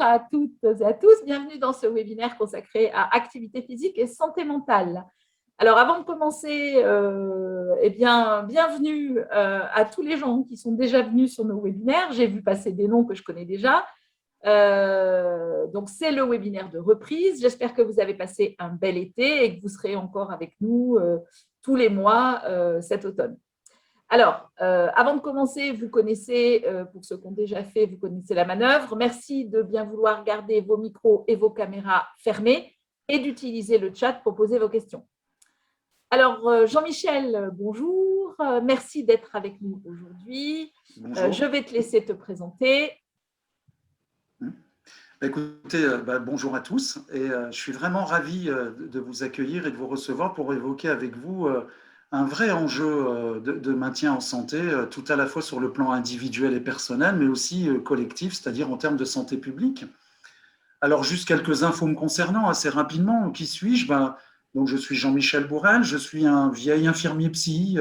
à toutes et à tous, bienvenue dans ce webinaire consacré à activité physique et santé mentale. Alors avant de commencer, bienvenue à tous les gens qui sont déjà venus sur nos webinaires. J'ai vu passer des noms que je connais déjà. Donc c'est le webinaire de reprise. J'espère que vous avez passé un bel été et que vous serez encore avec nous tous les mois cet automne. Alors, avant de commencer, vous connaissez, pour ceux qui ont déjà fait, vous connaissez la manœuvre. Merci de bien vouloir garder vos micros et vos caméras fermés et d'utiliser le chat pour poser vos questions. Alors, Jean-Michel, bonjour. Merci d'être avec nous aujourd'hui. Je vais te laisser te présenter. Écoutez, bonjour à tous. Et je suis vraiment ravi de vous accueillir et de vous recevoir pour évoquer avec vous un vrai enjeu de maintien en santé, tout à la fois sur le plan individuel et personnel, mais aussi collectif, c'est-à-dire en termes de santé publique. Alors, juste quelques infos me concernant, assez rapidement. Qui suis-je? Donc, je suis Jean-Michel Bourrel, je suis un vieil infirmier psy,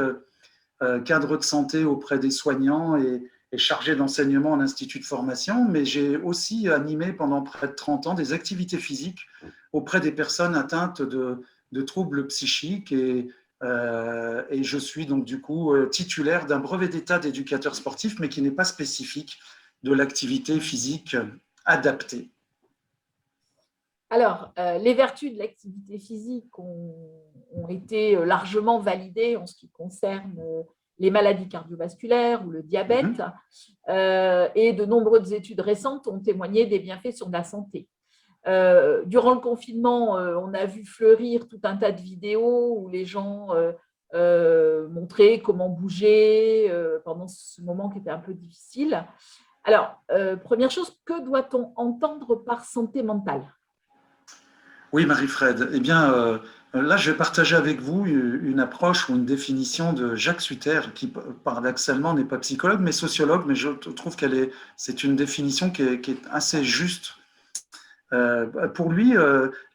cadre de santé auprès des soignants et chargé d'enseignement en institut de formation, mais j'ai aussi animé pendant près de 30 ans des activités physiques auprès des personnes atteintes de troubles psychiques et je suis donc du coup titulaire d'un brevet d'état d'éducateur sportif, mais qui n'est pas spécifique de l'activité physique adaptée. Alors, les vertus de l'activité physique ont été largement validées en ce qui concerne les maladies cardiovasculaires ou le diabète, et de nombreuses études récentes ont témoigné des bienfaits sur la santé. Durant le confinement, on a vu fleurir tout un tas de vidéos où les gens montraient comment bouger pendant ce moment qui était un peu difficile. Alors, première chose, que doit-on entendre par santé mentale ? Oui, Marie-Fred. Eh bien, là, je vais partager avec vous une approche ou une définition de Jacques Sutter, qui paradoxalement n'est pas psychologue, mais sociologue, mais je trouve c'est une définition qui est assez juste. Pour lui,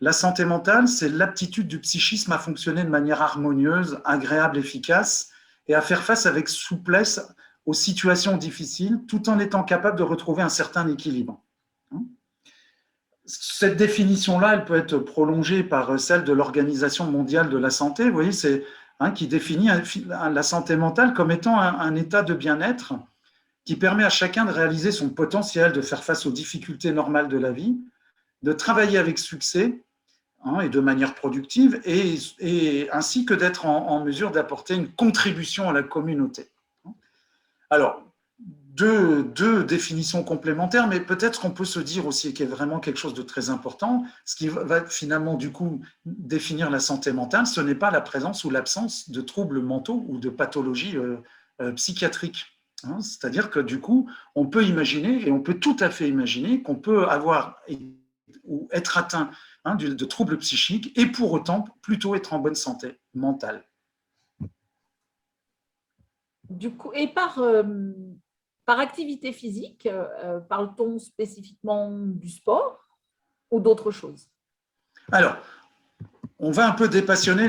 la santé mentale, c'est l'aptitude du psychisme à fonctionner de manière harmonieuse, agréable, efficace, et à faire face avec souplesse aux situations difficiles, tout en étant capable de retrouver un certain équilibre. Cette définition-là, elle peut être prolongée par celle de l'Organisation mondiale de la santé. Vous voyez, c'est qui définit la santé mentale comme étant un état de bien-être qui permet à chacun de réaliser son potentiel, de faire face aux difficultés normales de la vie, de travailler avec succès et de manière productive, et ainsi que d'être en mesure d'apporter une contribution à la communauté. Alors, deux définitions complémentaires, mais peut-être qu'on peut se dire aussi qu'il y a vraiment quelque chose de très important. Ce qui va finalement, du coup, définir la santé mentale, ce n'est pas la présence ou l'absence de troubles mentaux ou de pathologies psychiatriques. C'est-à-dire que, du coup, on peut imaginer, et on peut tout à fait imaginer, qu'on peut avoir ou être atteint de troubles psychiques et pour autant plutôt être en bonne santé mentale. Du coup, et par activité physique, parle-t-on spécifiquement du sport ou d'autres choses? Alors, on va un peu dépassionner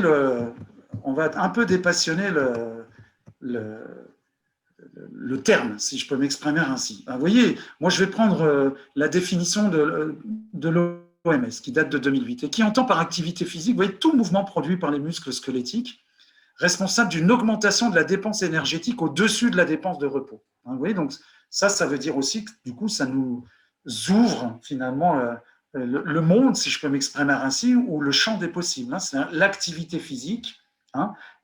le terme, si je peux m'exprimer ainsi. Vous voyez, moi je vais prendre la définition de l'OMS qui date de 2008 et qui entend par activité physique, vous voyez, tout mouvement produit par les muscles squelettiques responsable d'une augmentation de la dépense énergétique au-dessus de la dépense de repos. Vous voyez, donc ça veut dire aussi que du coup, ça nous ouvre finalement le monde, si je peux m'exprimer ainsi, ou le champ des possibles. L'activité physique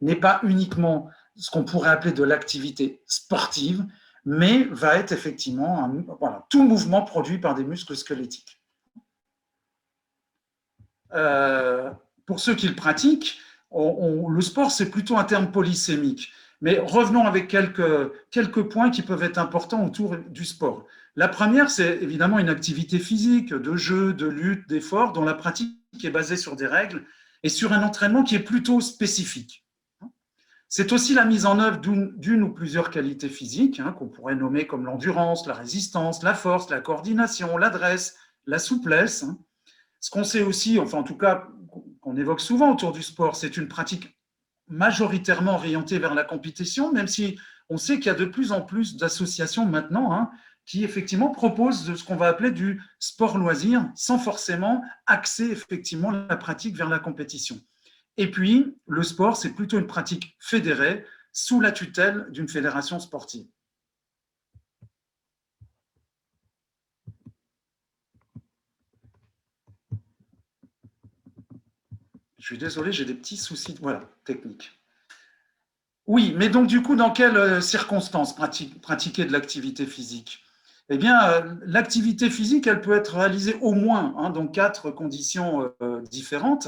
n'est pas uniquement ce qu'on pourrait appeler de l'activité sportive, mais va être effectivement tout mouvement produit par des muscles squelettiques. Pour ceux qui le pratiquent, le sport, c'est plutôt un terme polysémique. Mais revenons avec quelques points qui peuvent être importants autour du sport. La première, c'est évidemment une activité physique, de jeu, de lutte, d'effort, dont la pratique est basée sur des règles et sur un entraînement qui est plutôt spécifique. C'est aussi la mise en œuvre d'une ou plusieurs qualités physiques, qu'on pourrait nommer comme l'endurance, la résistance, la force, la coordination, l'adresse, la souplesse. Ce qu'on sait aussi, enfin en tout cas, qu'on évoque souvent autour du sport, c'est une pratique majoritairement orientée vers la compétition, même si on sait qu'il y a de plus en plus d'associations maintenant qui effectivement propose ce qu'on va appeler du sport-loisir, sans forcément axer effectivement la pratique vers la compétition. Et puis, le sport, c'est plutôt une pratique fédérée, sous la tutelle d'une fédération sportive. Je suis désolé, j'ai des petits soucis techniques. Oui, mais donc du coup, dans quelles circonstances pratiquer de l'activité physique? Eh bien, l'activité physique, elle peut être réalisée au moins dans 4 conditions différentes.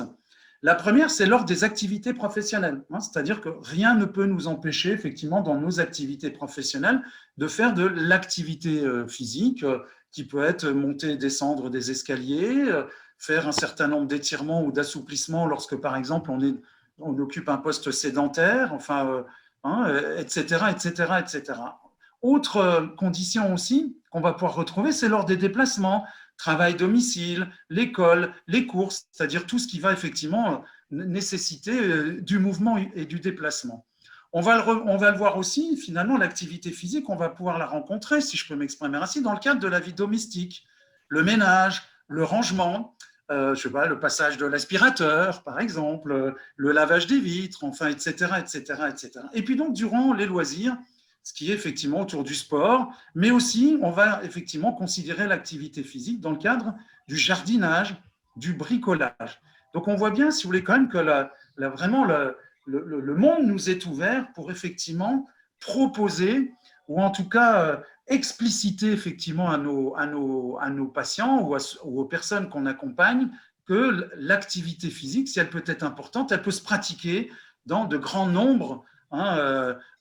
La première, c'est lors des activités professionnelles, c'est-à-dire que rien ne peut nous empêcher, effectivement, dans nos activités professionnelles, de faire de l'activité physique, qui peut être monter et descendre des escaliers, faire un certain nombre d'étirements ou d'assouplissements lorsque, par exemple, on occupe un poste sédentaire, enfin, etc., etc., etc. Autre condition aussi qu'on va pouvoir retrouver, c'est lors des déplacements, travail domicile, l'école, les courses, c'est-à-dire tout ce qui va effectivement nécessiter du mouvement et du déplacement. On va le voir aussi, finalement, l'activité physique, on va pouvoir la rencontrer, si je peux m'exprimer ainsi, dans le cadre de la vie domestique, le ménage, le rangement, je sais pas, le passage de l'aspirateur, par exemple, le lavage des vitres, enfin, etc., etc., etc. Et puis donc, durant les loisirs, ce qui est effectivement autour du sport, mais aussi, on va effectivement considérer l'activité physique dans le cadre du jardinage, du bricolage. Donc, on voit bien, si vous voulez, quand même que vraiment le monde nous est ouvert pour effectivement proposer, ou en tout cas expliciter effectivement à nos patients ou aux personnes qu'on accompagne que l'activité physique, si elle peut être importante, elle peut se pratiquer dans de grands nombres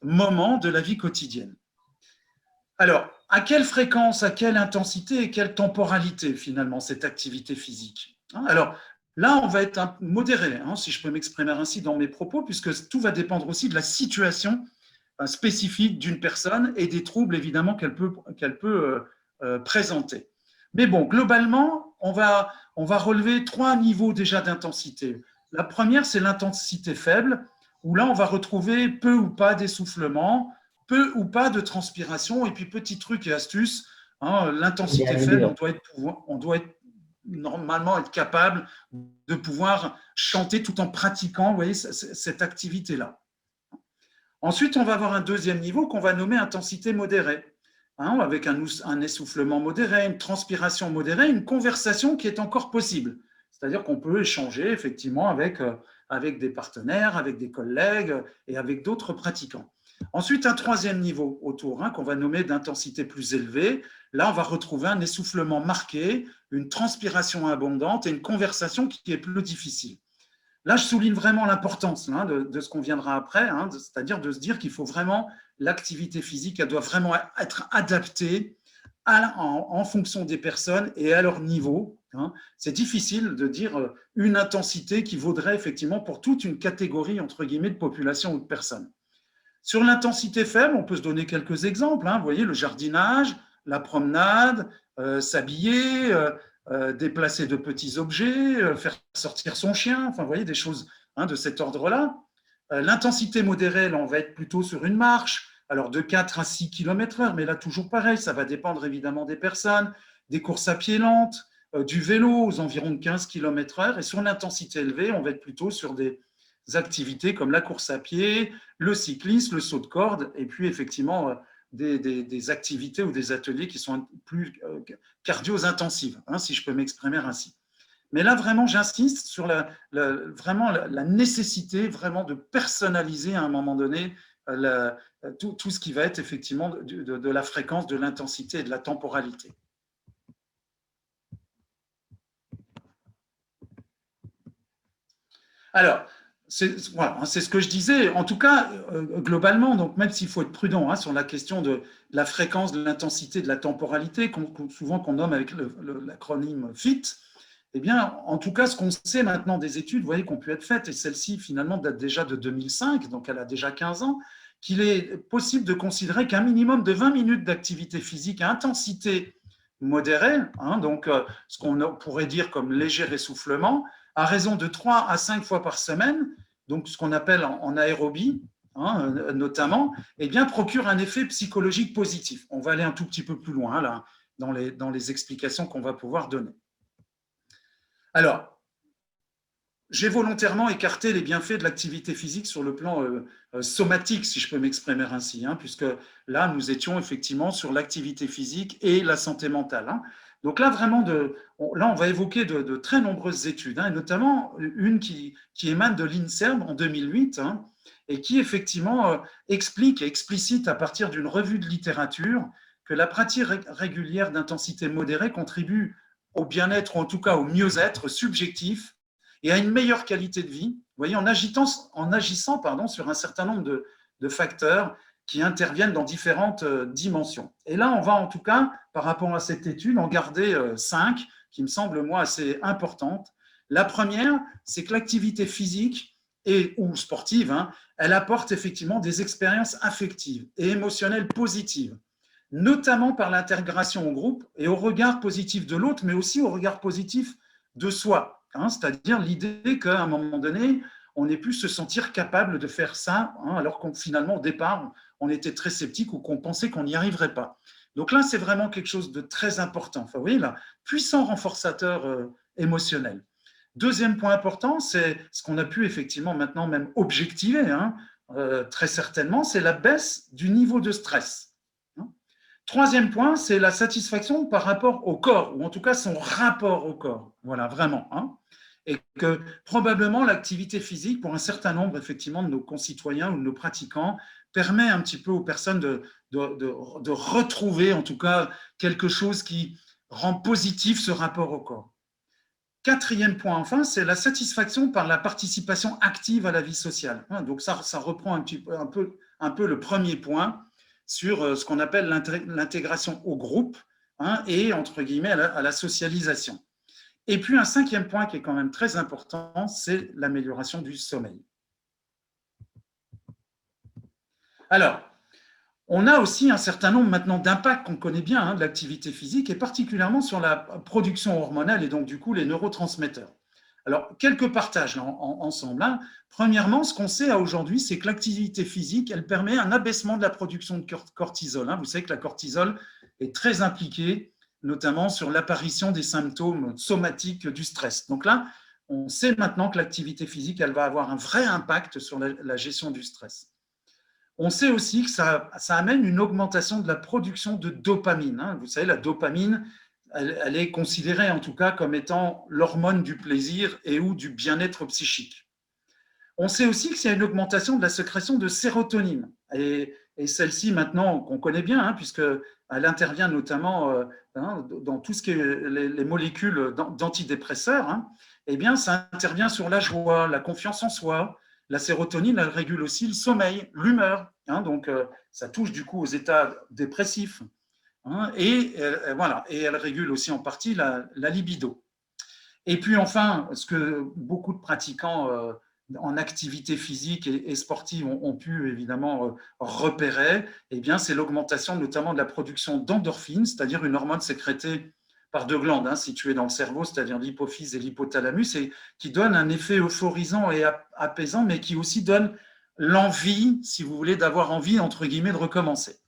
moments de la vie quotidienne. Alors, à quelle fréquence, à quelle intensité et quelle temporalité finalement cette activité physique? Alors, là, on va être modéré, si je peux m'exprimer ainsi dans mes propos, puisque tout va dépendre aussi de la situation spécifique d'une personne et des troubles évidemment qu'elle peut présenter. Mais bon, globalement, on va relever 3 niveaux déjà d'intensité. La première, c'est l'intensité faible, où là, on va retrouver peu ou pas d'essoufflement, peu ou pas de transpiration, et puis petit truc et astuce, l'intensité faible, on doit normalement être capable de pouvoir chanter tout en pratiquant, vous voyez, cette activité-là. Ensuite, on va avoir un deuxième niveau qu'on va nommer intensité modérée, avec un essoufflement modéré, une transpiration modérée, une conversation qui est encore possible. C'est-à-dire qu'on peut échanger effectivement avec des partenaires, avec des collègues et avec d'autres pratiquants. Ensuite, un troisième niveau autour, qu'on va nommer d'intensité plus élevée. Là, on va retrouver un essoufflement marqué, une transpiration abondante et une conversation qui est plus difficile. Là, je souligne vraiment l'importance de ce qu'on viendra après, c'est-à-dire de se dire qu'il faut vraiment, l'activité physique, elle doit vraiment être adaptée en fonction des personnes et à leur niveau. C'est difficile de dire une intensité qui vaudrait effectivement pour toute une catégorie, entre guillemets, de population ou de personnes. Sur l'intensité faible, on peut se donner quelques exemples. Vous voyez, le jardinage, la promenade, s'habiller, déplacer de petits objets, faire sortir son chien, enfin, vous voyez, des choses de cet ordre-là. L'intensité modérée, là, on va être plutôt sur une marche, alors de 4 à 6 km/h, mais là, toujours pareil, ça va dépendre évidemment des personnes, des courses à pied lentes, du vélo aux environs de 15 km/h, et sur l'intensité élevée, on va être plutôt sur des activités comme la course à pied, le cyclisme, le saut de corde, et puis effectivement des activités ou des ateliers qui sont plus cardio-intensives, si je peux m'exprimer ainsi. Mais là, vraiment, j'insiste sur vraiment la nécessité vraiment de personnaliser à un moment donné tout ce qui va être effectivement de la fréquence, de l'intensité et de la temporalité. Alors, c'est ce que je disais. En tout cas, globalement, donc même s'il faut être prudent sur la question de la fréquence, de l'intensité, de la temporalité, souvent qu'on nomme avec l'acronyme FIT, eh bien, en tout cas, ce qu'on sait maintenant des études, vous voyez, qui ont pu être faites, et celle-ci, finalement, date déjà de 2005, donc elle a déjà 15 ans, qu'il est possible de considérer qu'un minimum de 20 minutes d'activité physique à intensité modérée, donc ce qu'on pourrait dire comme léger essoufflement, à raison de 3 à 5 fois par semaine, donc ce qu'on appelle en aérobie, notamment, eh bien, procure un effet psychologique positif. On va aller un tout petit peu plus loin là, dans les explications qu'on va pouvoir donner. Alors, j'ai volontairement écarté les bienfaits de l'activité physique sur le plan somatique, si je peux m'exprimer ainsi, puisque là, nous étions effectivement sur l'activité physique et la santé mentale. Donc là, vraiment, là, on va évoquer de très nombreuses études, et notamment une qui émane de l'INSERM en 2008, et qui effectivement explique et explicite à partir d'une revue de littérature que la pratique régulière d'intensité modérée contribue au bien-être, ou en tout cas au mieux-être subjectif, et à une meilleure qualité de vie, vous voyez, en agissant sur un certain nombre de facteurs qui interviennent dans différentes dimensions. Et là, on va en tout cas, par rapport à cette étude, en garder 5 qui me semblent, moi, assez importantes. La première, c'est que l'activité physique ou sportive, elle apporte effectivement des expériences affectives et émotionnelles positives, notamment par l'intégration au groupe et au regard positif de l'autre, mais aussi au regard positif de soi. C'est-à-dire l'idée qu'à un moment donné, on ait pu se sentir capable de faire ça, alors qu'on finalement, au départ, on était très sceptique ou qu'on pensait qu'on n'y arriverait pas. Donc là, c'est vraiment quelque chose de très important. Enfin, vous voyez, là, puissant renforçateur émotionnel. Deuxième point important, c'est ce qu'on a pu effectivement maintenant même objectiver, très certainement, c'est la baisse du niveau de stress. Troisième point, c'est la satisfaction par rapport au corps, ou en tout cas son rapport au corps. Voilà, vraiment. Et que probablement l'activité physique, pour un certain nombre effectivement de nos concitoyens ou de nos pratiquants, permet un petit peu aux personnes de retrouver en tout cas quelque chose qui rend positif ce rapport au corps. Quatrième point, enfin, c'est la satisfaction par la participation active à la vie sociale. Donc ça reprend un peu le premier point sur ce qu'on appelle l'intégration au groupe et, entre guillemets, à la socialisation. Et puis, un cinquième point qui est quand même très important, c'est l'amélioration du sommeil. Alors, on a aussi un certain nombre maintenant d'impacts qu'on connaît bien de l'activité physique, et particulièrement sur la production hormonale et donc du coup les neurotransmetteurs. Alors, quelques partages ensemble. Premièrement, ce qu'on sait aujourd'hui, c'est que l'activité physique, elle permet un abaissement de la production de cortisol. Vous savez que la cortisol est très impliquée, notamment sur l'apparition des symptômes somatiques du stress. Donc là, on sait maintenant que l'activité physique, elle va avoir un vrai impact sur la gestion du stress. On sait aussi que ça amène une augmentation de la production de dopamine. Vous savez, la dopamine, elle est considérée en tout cas comme étant l'hormone du plaisir et ou du bien-être psychique. On sait aussi qu'il y a une augmentation de la sécrétion de sérotonine. Et celle-ci, maintenant, qu'on connaît bien, puisqu'elle intervient notamment dans tout ce qui est les molécules d'antidépresseurs, eh bien, ça intervient sur la joie, la confiance en soi. La sérotonine, elle régule aussi le sommeil, l'humeur. Donc, ça touche du coup aux états dépressifs. Et voilà, et elle régule aussi en partie la libido. Et puis enfin, ce que beaucoup de pratiquants en activité physique et sportive ont pu évidemment repérer, eh bien, c'est l'augmentation notamment de la production d'endorphines, c'est-à-dire une hormone sécrétée par deux glandes situées dans le cerveau, c'est-à-dire l'hypophyse et l'hypothalamus, et qui donne un effet euphorisant et apaisant, mais qui aussi donne l'envie, si vous voulez, d'avoir envie, entre guillemets, de recommencer.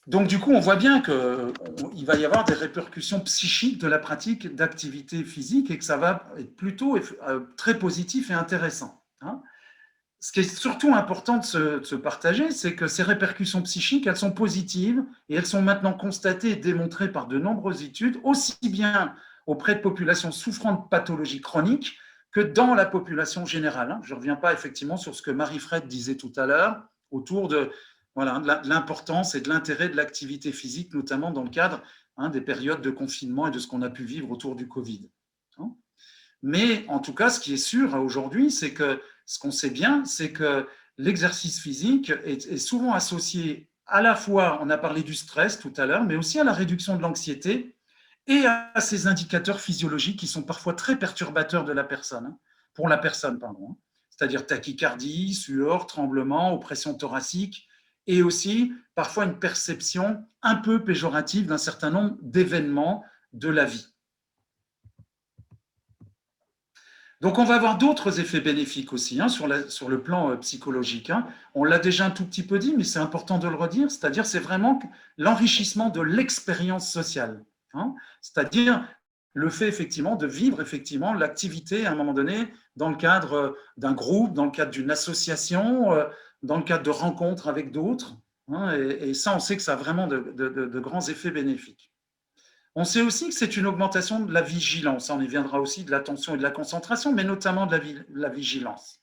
Donc, du coup, on voit bien qu'il va y avoir des répercussions psychiques de la pratique d'activité physique et que ça va être plutôt très positif et intéressant. Ce qui est surtout important de se partager, c'est que ces répercussions psychiques, elles sont positives et elles sont maintenant constatées et démontrées par de nombreuses études, aussi bien auprès de populations souffrant de pathologies chroniques que dans la population générale. Je ne reviens pas effectivement sur ce que Marie-Fred disait tout à l'heure autour de l'importance et de l'intérêt de l'activité physique, notamment dans le cadre des périodes de confinement et de ce qu'on a pu vivre autour du Covid. Mais en tout cas, ce qui est sûr aujourd'hui, c'est que ce qu'on sait bien, c'est que l'exercice physique est souvent associé à la fois, on a parlé du stress tout à l'heure, mais aussi à la réduction de l'anxiété et à ces indicateurs physiologiques qui sont parfois très perturbateurs de la personne, pour la personne, pardon. C'est-à-dire tachycardie, sueur, tremblement, oppression thoracique, et aussi parfois une perception un peu péjorative d'un certain nombre d'événements de la vie. Donc, on va avoir d'autres effets bénéfiques aussi hein, sur le plan psychologique. Hein. On l'a déjà un tout petit peu dit, mais c'est important de le redire, c'est-à-dire c'est vraiment l'enrichissement de l'expérience sociale. Hein. C'est-à-dire le fait effectivement de vivre effectivement l'activité à un moment donné dans le cadre d'un groupe, dans le cadre d'une association, dans le cadre de rencontres avec d'autres. Hein, et ça, on sait que ça a vraiment de grands effets bénéfiques. On sait aussi que c'est une augmentation de la vigilance. On y viendra aussi de l'attention et de la concentration, mais notamment de la vigilance.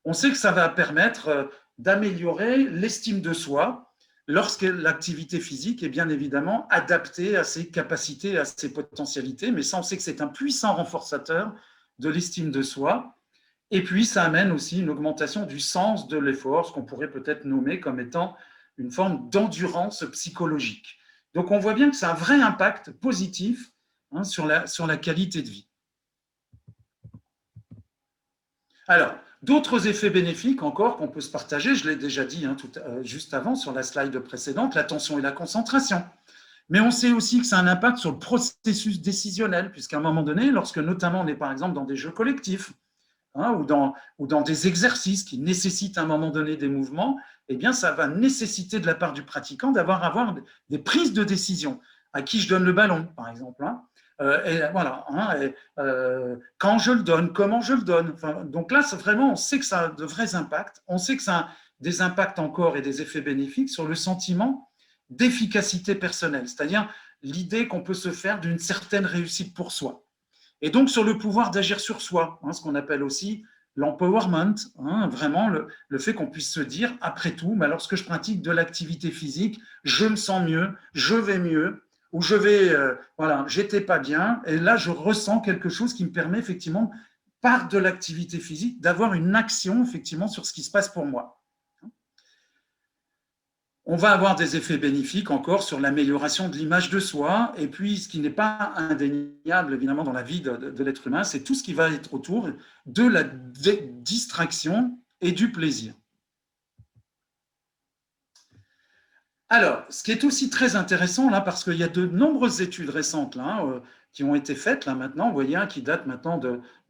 On sait que ça va permettre d'améliorer l'estime de soi lorsque l'activité physique est bien évidemment adaptée à ses capacités, à ses potentialités. Mais ça, on sait que c'est un puissant renforçateur de l'estime de soi. Et puis, ça amène aussi une augmentation du sens de l'effort, ce qu'on pourrait peut-être nommer comme étant une forme d'endurance psychologique. Donc, on voit bien que c'est un vrai impact positif hein, sur la qualité de vie. Alors, d'autres effets bénéfiques encore qu'on peut se partager, je l'ai déjà dit hein, juste avant sur la slide précédente, l'attention et la concentration. Mais on sait aussi que ça a un impact sur le processus décisionnel, puisqu'à un moment donné, lorsque notamment on est par exemple dans des jeux collectifs, hein, ou dans des exercices qui nécessitent à un moment donné des mouvements, eh bien, ça va nécessiter de la part du pratiquant avoir des prises de décision. À qui je donne le ballon, par exemple. Hein, quand je le donne, comment je le donne. Enfin, donc là, vraiment, on sait que ça a de vrais impacts. On sait que ça a des impacts encore et des effets bénéfiques sur le sentiment d'efficacité personnelle, c'est-à-dire l'idée qu'on peut se faire d'une certaine réussite pour soi. Et donc, sur le pouvoir d'agir sur soi, hein, ce qu'on appelle aussi l'empowerment, hein, vraiment le fait qu'on puisse se dire, après tout, mais lorsque je pratique de l'activité physique, je me sens mieux, je vais mieux, ou j'étais pas bien, et là, je ressens quelque chose qui me permet effectivement, par de l'activité physique, d'avoir une action effectivement sur ce qui se passe pour moi. On va avoir des effets bénéfiques encore sur l'amélioration de l'image de soi. Et puis, ce qui n'est pas indéniable, évidemment, dans la vie de l'être humain, c'est tout ce qui va être autour de la distraction et du plaisir. Alors, ce qui est aussi très intéressant, là, parce qu'il y a de nombreuses études récentes là, qui ont été faites, là, maintenant, vous voyez, qui datent maintenant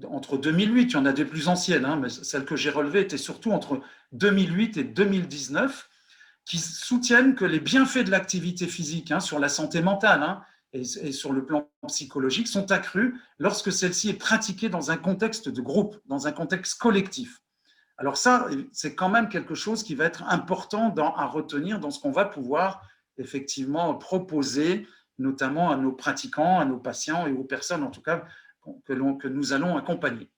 entre 2008, il y en a des plus anciennes, hein, mais celles que j'ai relevées étaient surtout entre 2008 et 2019, qui soutiennent que les bienfaits de l'activité physique hein, sur la santé mentale hein, et sur le plan psychologique sont accrus lorsque celle-ci est pratiquée dans un contexte de groupe, dans un contexte collectif. Alors ça, c'est quand même quelque chose qui va être important à retenir dans ce qu'on va pouvoir effectivement proposer, notamment à nos pratiquants, à nos patients et aux personnes en tout cas que nous allons accompagner.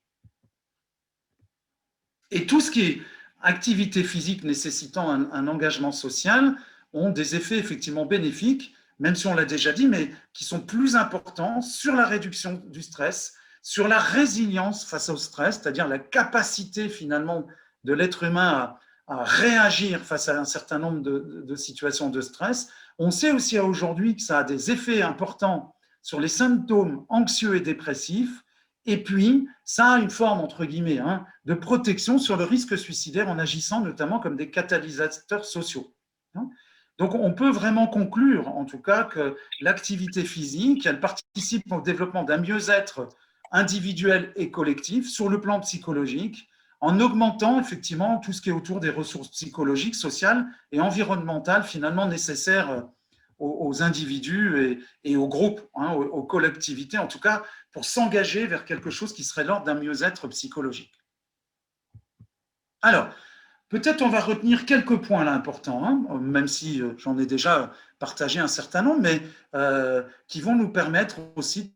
Et tout ce qui est activité physique nécessitant un engagement social ont des effets effectivement bénéfiques, même si on l'a déjà dit, mais qui sont plus importants sur la réduction du stress, sur la résilience face au stress, c'est-à-dire la capacité finalement de l'être humain à réagir face à un certain nombre de situations de stress. On sait aussi aujourd'hui que ça a des effets importants sur les symptômes anxieux et dépressifs, et puis, ça a une forme, entre guillemets, hein, de protection sur le risque suicidaire en agissant notamment comme des catalysateurs sociaux. Donc, on peut vraiment conclure, en tout cas, que l'activité physique, elle participe au développement d'un mieux-être individuel et collectif sur le plan psychologique, en augmentant effectivement tout ce qui est autour des ressources psychologiques, sociales et environnementales finalement nécessaires aux individus et aux groupes, hein, aux collectivités, en tout cas, pour s'engager vers quelque chose qui serait l'ordre d'un mieux-être psychologique. Alors, peut-être on va retenir quelques points là importants, hein, même si j'en ai déjà partagé un certain nombre, mais qui vont nous permettre aussi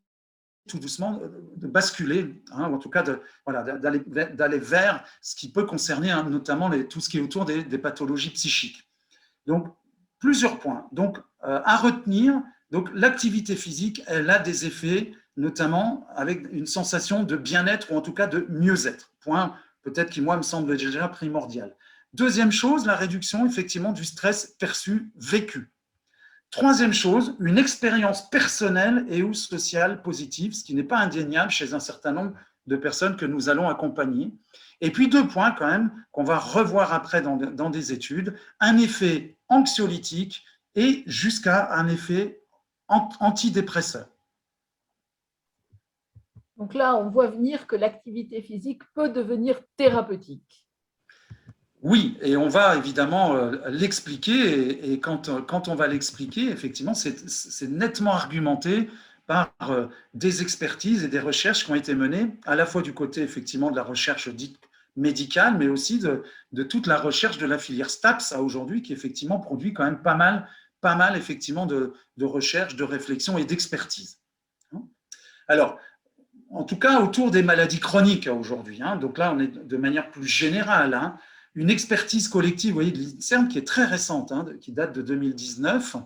tout doucement de basculer, hein, ou en tout cas d'aller vers ce qui peut concerner hein, notamment tout ce qui est autour des pathologies psychiques. Donc, plusieurs points. Donc, à retenir, donc l'activité physique, elle a des effets, notamment avec une sensation de bien-être ou en tout cas de mieux-être. Point peut-être qui, moi, me semble déjà primordial. Deuxième chose, la réduction effectivement du stress perçu, vécu. Troisième chose, une expérience personnelle et ou sociale positive, ce qui n'est pas indéniable chez un certain nombre de personnes que nous allons accompagner. Et puis deux points quand même qu'on va revoir après dans des études, un effet anxiolytique et jusqu'à un effet antidépresseur. Donc là, on voit venir que l'activité physique peut devenir thérapeutique. Oui, et on va évidemment l'expliquer, et quand on va l'expliquer, effectivement, c'est nettement argumenté par des expertises et des recherches qui ont été menées, à la fois du côté effectivement de la recherche dite médicale, mais aussi de toute la recherche de la filière STAPS à aujourd'hui, qui effectivement produit quand même pas mal effectivement de recherche, de réflexion et d'expertise. Alors, en tout cas, autour des maladies chroniques aujourd'hui. Donc là, on est de manière plus générale. Une expertise collective, vous voyez, de l'INSERM qui est très récente, qui date de 2019, vous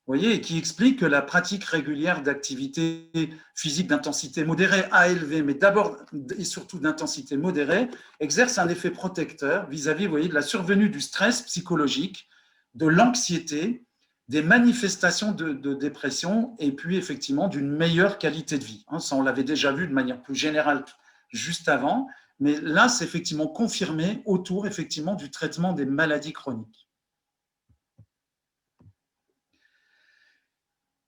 voyez, et qui explique que la pratique régulière d'activité physique d'intensité modérée à élevée, mais d'abord et surtout d'intensité modérée, exerce un effet protecteur vis-à-vis, vous voyez, de la survenue du stress psychologique, de l'anxiété, des manifestations de dépression et puis effectivement d'une meilleure qualité de vie. Ça, on l'avait déjà vu de manière plus générale juste avant, mais là, c'est effectivement confirmé autour effectivement du traitement des maladies chroniques.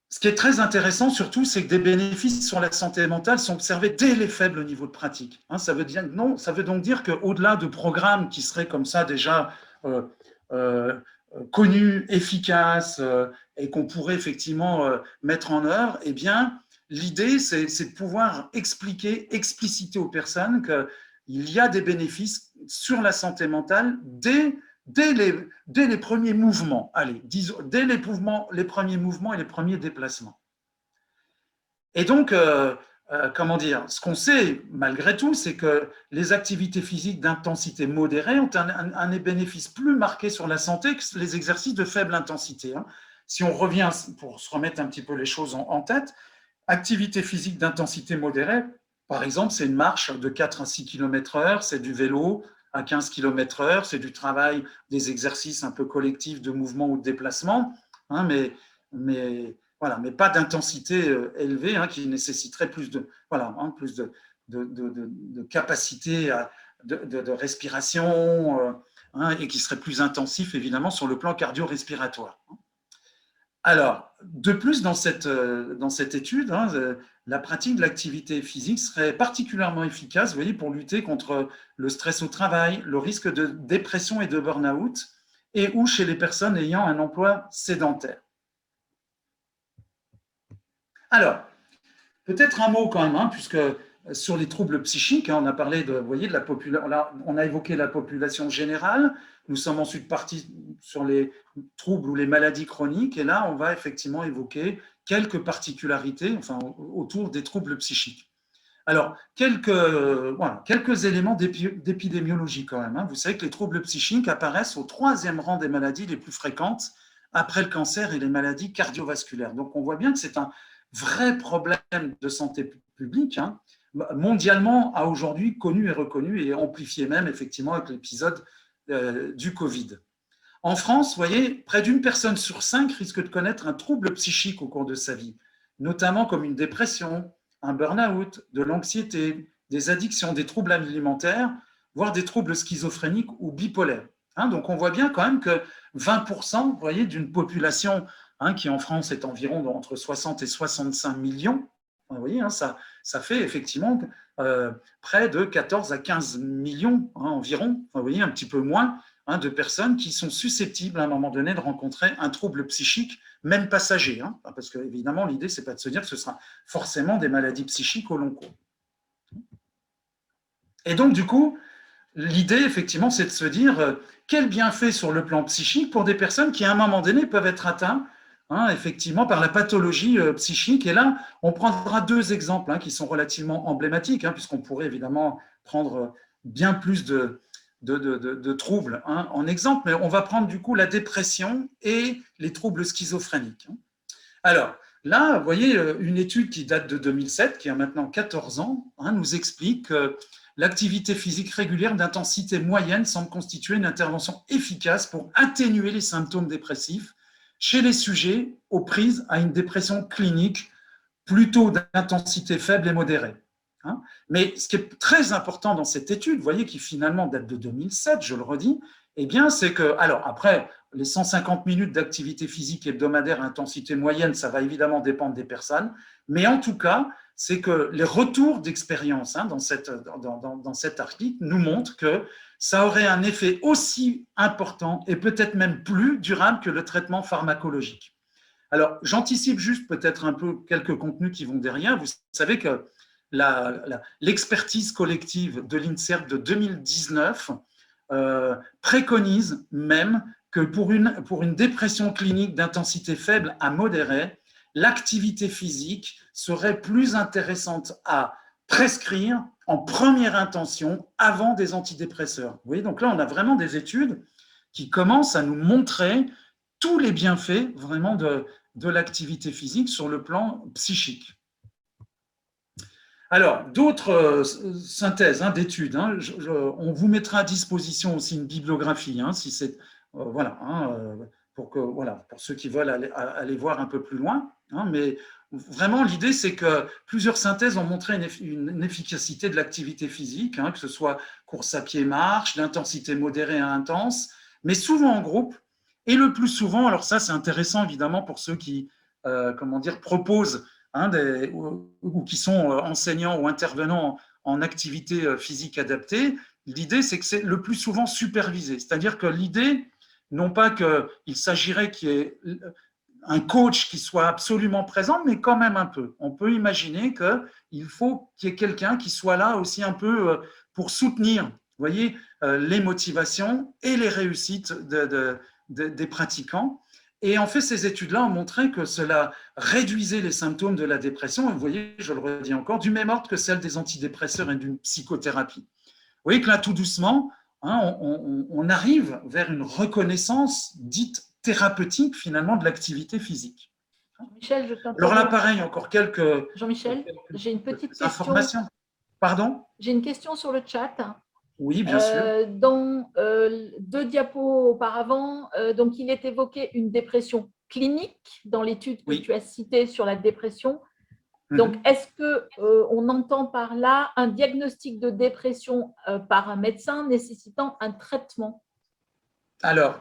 Ce qui est très intéressant surtout, c'est que des bénéfices sur la santé mentale sont observés dès les faibles niveaux de pratique. Ça veut donc dire qu'au-delà de programmes qui seraient comme ça déjà connus, efficaces et qu'on pourrait effectivement mettre en œuvre, eh bien, l'idée, c'est de pouvoir expliciter aux personnes qu'il y a des bénéfices sur la santé mentale dès les premiers mouvements, dès les premiers mouvements et les premiers déplacements. Et donc, comment dire, ce qu'on sait malgré tout, c'est que les activités physiques d'intensité modérée ont un bénéfice plus marqué sur la santé que les exercices de faible intensité. Si on revient, pour se remettre un petit peu les choses en tête, activité physique d'intensité modérée, par exemple, c'est une marche de 4 à 6 km/h, c'est du vélo à 15 km/h, c'est du travail, des exercices un peu collectifs de mouvement ou de déplacement, mais pas d'intensité élevée qui nécessiterait plus de capacité de respiration et qui serait plus intensif évidemment sur le plan cardio-respiratoire. Alors, de plus, dans cette étude, la pratique de l'activité physique serait particulièrement efficace, vous voyez, pour lutter contre le stress au travail, le risque de dépression et de burn-out, et ou chez les personnes ayant un emploi sédentaire. Alors, peut-être un mot quand même, puisque sur les troubles psychiques, on a parlé on a évoqué la population générale, nous sommes ensuite partis sur les troubles ou les maladies chroniques, et là, on va effectivement évoquer quelques particularités autour des troubles psychiques. Alors, quelques éléments d'épidémiologie quand même. Vous savez que les troubles psychiques apparaissent au 3e rang des maladies les plus fréquentes après le cancer et les maladies cardiovasculaires. Donc, on voit bien que c'est un vrai problème de santé publique, mondialement à aujourd'hui connu et reconnu et amplifié même effectivement avec l'épisode du Covid. En France, vous voyez, près d'une personne sur 5 risque de connaître un trouble psychique au cours de sa vie, notamment comme une dépression, un burn-out, de l'anxiété, des addictions, des troubles alimentaires, voire des troubles schizophréniques ou bipolaires. Donc on voit bien quand même que 20%, vous voyez, d'une population qui en France est environ entre 60 et 65 millions, vous voyez, ça fait effectivement près de 14 à 15 millions environ, vous voyez, un petit peu moins, de personnes qui sont susceptibles à un moment donné de rencontrer un trouble psychique, même passager, parce que évidemment l'idée c'est pas de se dire que ce sera forcément des maladies psychiques au long cours. Et donc du coup, l'idée effectivement c'est de se dire quel bienfait sur le plan psychique pour des personnes qui à un moment donné peuvent être atteintes effectivement par la pathologie psychique. Et là, on prendra 2 exemples qui sont relativement emblématiques, puisqu'on pourrait évidemment prendre bien plus de troubles en exemple, mais on va prendre du coup la dépression et les troubles schizophréniques. Alors là, vous voyez, une étude qui date de 2007, qui a maintenant 14 ans, nous explique que l'activité physique régulière d'intensité moyenne semble constituer une intervention efficace pour atténuer les symptômes dépressifs chez les sujets aux prises à une dépression clinique plutôt d'intensité faible et modérée. Mais ce qui est très important dans cette étude, vous voyez, qui finalement date de 2007, je le redis, eh bien, c'est que, alors après, les 150 minutes d'activité physique hebdomadaire à intensité moyenne, ça va évidemment dépendre des personnes, mais en tout cas, c'est que les retours d'expérience dans cet article nous montrent que ça aurait un effet aussi important et peut-être même plus durable que le traitement pharmacologique. Alors, j'anticipe juste peut-être un peu quelques contenus qui vont derrière. Vous savez que l'expertise collective de l'INSERM de 2019 préconise même que pour une dépression clinique d'intensité faible à modérée, l'activité physique serait plus intéressante à prescrire en première intention avant des antidépresseurs. Vous voyez, donc là, on a vraiment des études qui commencent à nous montrer tous les bienfaits vraiment de l'activité physique sur le plan psychique. Alors, d'autres synthèses d'études, on vous mettra à disposition aussi une bibliographie, si c'est voilà, pour ceux qui veulent aller voir un peu plus loin. Mais vraiment, l'idée, c'est que plusieurs synthèses ont montré une efficacité de l'activité physique, que ce soit course à pied, marche, d'intensité modérée à intense, mais souvent en groupe. Et le plus souvent, alors ça, c'est intéressant évidemment pour ceux qui, proposent ou qui sont enseignants ou intervenants en activité physique adaptée, l'idée, c'est que c'est le plus souvent supervisé. C'est-à-dire que l'idée, non pas qu'il s'agirait qu'il y ait un coach qui soit absolument présent, mais quand même un peu. On peut imaginer qu'il faut qu'il y ait quelqu'un qui soit là aussi un peu pour soutenir, vous voyez, les motivations et les réussites des pratiquants. Et en fait, ces études-là ont montré que cela réduisait les symptômes de la dépression, et vous voyez, je le redis encore, du même ordre que celle des antidépresseurs et d'une psychothérapie. Vous voyez que là, tout doucement, on arrive vers une reconnaissance dite thérapeutique, finalement, de l'activité physique. Jean-Michel, je t'interromps. Alors là, pareil, encore quelques Jean-Michel, j'ai une petite question. Informations. Pardon ? J'ai une question sur le chat. Oui, bien sûr. Dans 2 diapos auparavant, donc il est évoqué une dépression clinique dans l'étude que tu as citée sur la dépression. Donc, est-ce qu'on entend par là un diagnostic de dépression par un médecin nécessitant un traitement? Alors,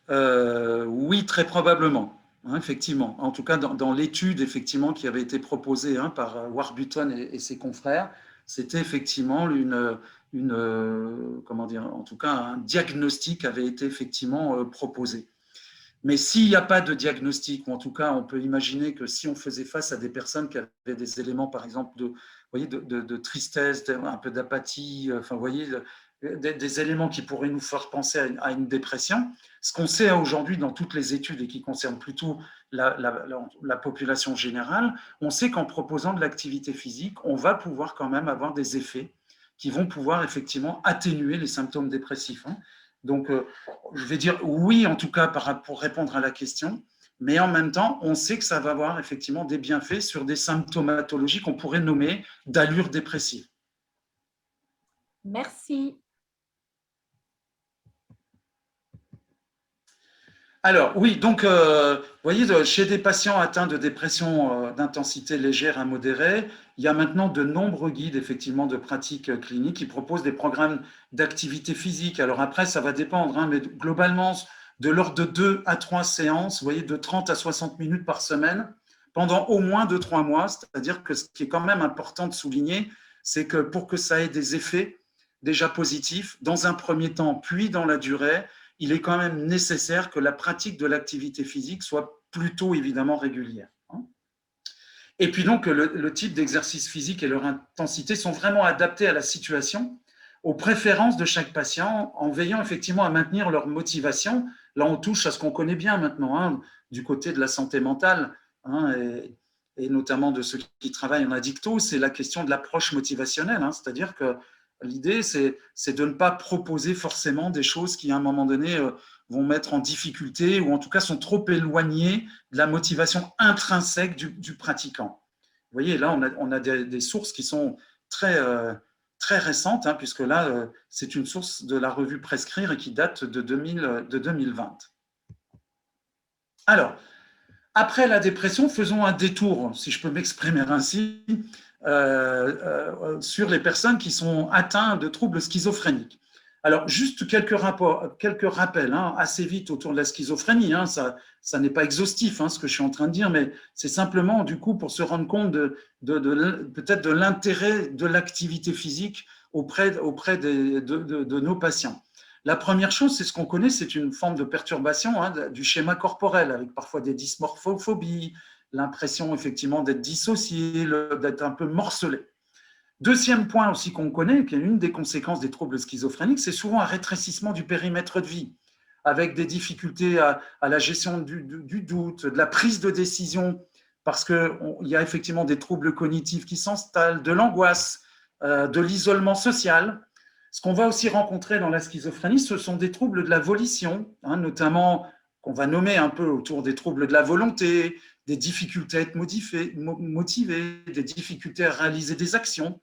oui, très probablement, effectivement. En tout cas, dans l'étude effectivement qui avait été proposée par Warburton et ses confrères, c'était effectivement en tout cas, un diagnostic avait été effectivement proposé. Mais s'il n'y a pas de diagnostic, ou en tout cas, on peut imaginer que si on faisait face à des personnes qui avaient des éléments, par exemple, de tristesse, un peu d'apathie, enfin, vous voyez, des éléments qui pourraient nous faire penser à une dépression, ce qu'on sait aujourd'hui dans toutes les études et qui concernent plutôt la population générale, on sait qu'en proposant de l'activité physique, on va pouvoir quand même avoir des effets qui vont pouvoir effectivement atténuer les symptômes dépressifs. Donc, je vais dire oui, en tout cas, pour répondre à la question, mais en même temps, on sait que ça va avoir effectivement des bienfaits sur des symptomatologies qu'on pourrait nommer d'allure dépressive. Merci. Alors, oui, donc, vous voyez, chez des patients atteints de dépression d'intensité légère à modérée, il y a maintenant de nombreux guides, effectivement, de pratiques cliniques qui proposent des programmes d'activité physique. Alors après, ça va dépendre, mais globalement, de l'ordre de 2 à 3 séances, vous voyez, de 30 à 60 minutes par semaine, pendant au moins 2-3 mois. C'est-à-dire que ce qui est quand même important de souligner, c'est que pour que ça ait des effets déjà positifs, dans un premier temps, puis dans la durée, il est quand même nécessaire que la pratique de l'activité physique soit plutôt évidemment régulière. Et puis donc, le type d'exercice physique et leur intensité sont vraiment adaptés à la situation, aux préférences de chaque patient, en veillant effectivement à maintenir leur motivation. Là, on touche à ce qu'on connaît bien maintenant, du côté de la santé mentale, et notamment de ceux qui travaillent en addicto, c'est la question de l'approche motivationnelle, c'est-à-dire que l'idée, c'est de ne pas proposer forcément des choses qui, à un moment donné, vont mettre en difficulté ou en tout cas sont trop éloignées de la motivation intrinsèque du pratiquant. Vous voyez, là, on a des sources qui sont très récentes, puisque là, c'est une source de la revue Prescrire et qui date de 2020. Alors, après la dépression, faisons un détour, si je peux m'exprimer ainsi, sur les personnes qui sont atteintes de troubles schizophréniques. Alors, juste quelques rappels assez vite autour de la schizophrénie. Ça n'est pas exhaustif ce que je suis en train de dire, mais c'est simplement du coup pour se rendre compte peut-être de l'intérêt de l'activité physique auprès de nos patients. La première chose, c'est ce qu'on connaît, c'est une forme de perturbation du schéma corporel, avec parfois des dysmorphophobies, l'impression effectivement d'être dissocié, d'être un peu morcelé. Deuxième point aussi qu'on connaît, qui est une des conséquences des troubles schizophréniques, c'est souvent un rétrécissement du périmètre de vie, avec des difficultés à la gestion du doute, de la prise de décision, parce qu'il y a effectivement des troubles cognitifs qui s'installent, de l'angoisse, de l'isolement social. Ce qu'on va aussi rencontrer dans la schizophrénie, ce sont des troubles de la volition, notamment qu'on va nommer un peu autour des troubles de la volonté, des difficultés à être motivés, des difficultés à réaliser des actions,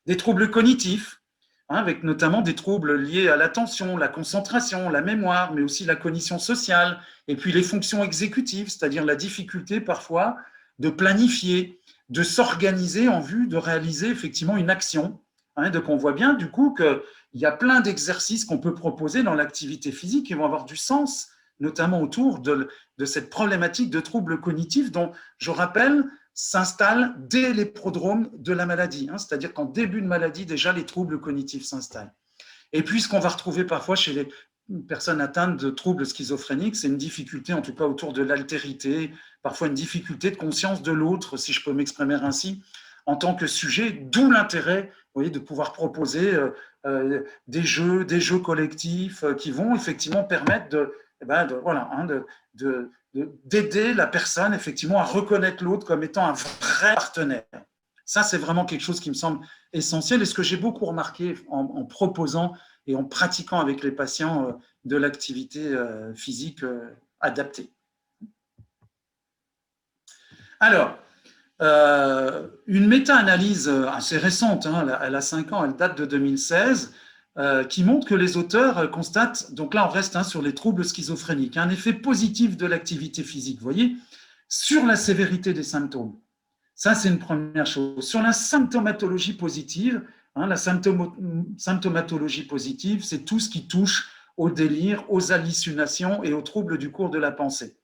des troubles cognitifs, avec notamment des troubles liés à l'attention, la concentration, la mémoire, mais aussi la cognition sociale, et puis les fonctions exécutives, c'est-à-dire la difficulté parfois de planifier, de s'organiser en vue de réaliser effectivement une action. Donc on voit bien du coup qu'il y a plein d'exercices qu'on peut proposer dans l'activité physique qui vont avoir du sens, notamment autour de cette problématique de troubles cognitifs dont, je rappelle, s'installe dès les prodromes de la maladie, c'est-à-dire qu'en début de maladie, déjà, les troubles cognitifs s'installent. Et puis, ce qu'on va retrouver parfois chez les personnes atteintes de troubles schizophréniques, c'est une difficulté, en tout cas autour de l'altérité, parfois une difficulté de conscience de l'autre, si je peux m'exprimer ainsi, en tant que sujet, d'où l'intérêt, vous voyez, de pouvoir proposer des jeux collectifs qui vont effectivement permettre d'aider la personne effectivement à reconnaître l'autre comme étant un vrai partenaire. Ça, c'est vraiment quelque chose qui me semble essentiel et ce que j'ai beaucoup remarqué en proposant et en pratiquant avec les patients de l'activité physique adaptée. Alors, une méta-analyse assez récente, elle a 5 ans, elle date de 2016, qui montre que les auteurs constatent, donc là on reste sur les troubles schizophréniques, un effet positif de l'activité physique, vous voyez, sur la sévérité des symptômes. Ça, c'est une première chose. Sur la symptomatologie positive, la symptomatologie positive, c'est tout ce qui touche au délire, aux hallucinations et aux troubles du cours de la pensée.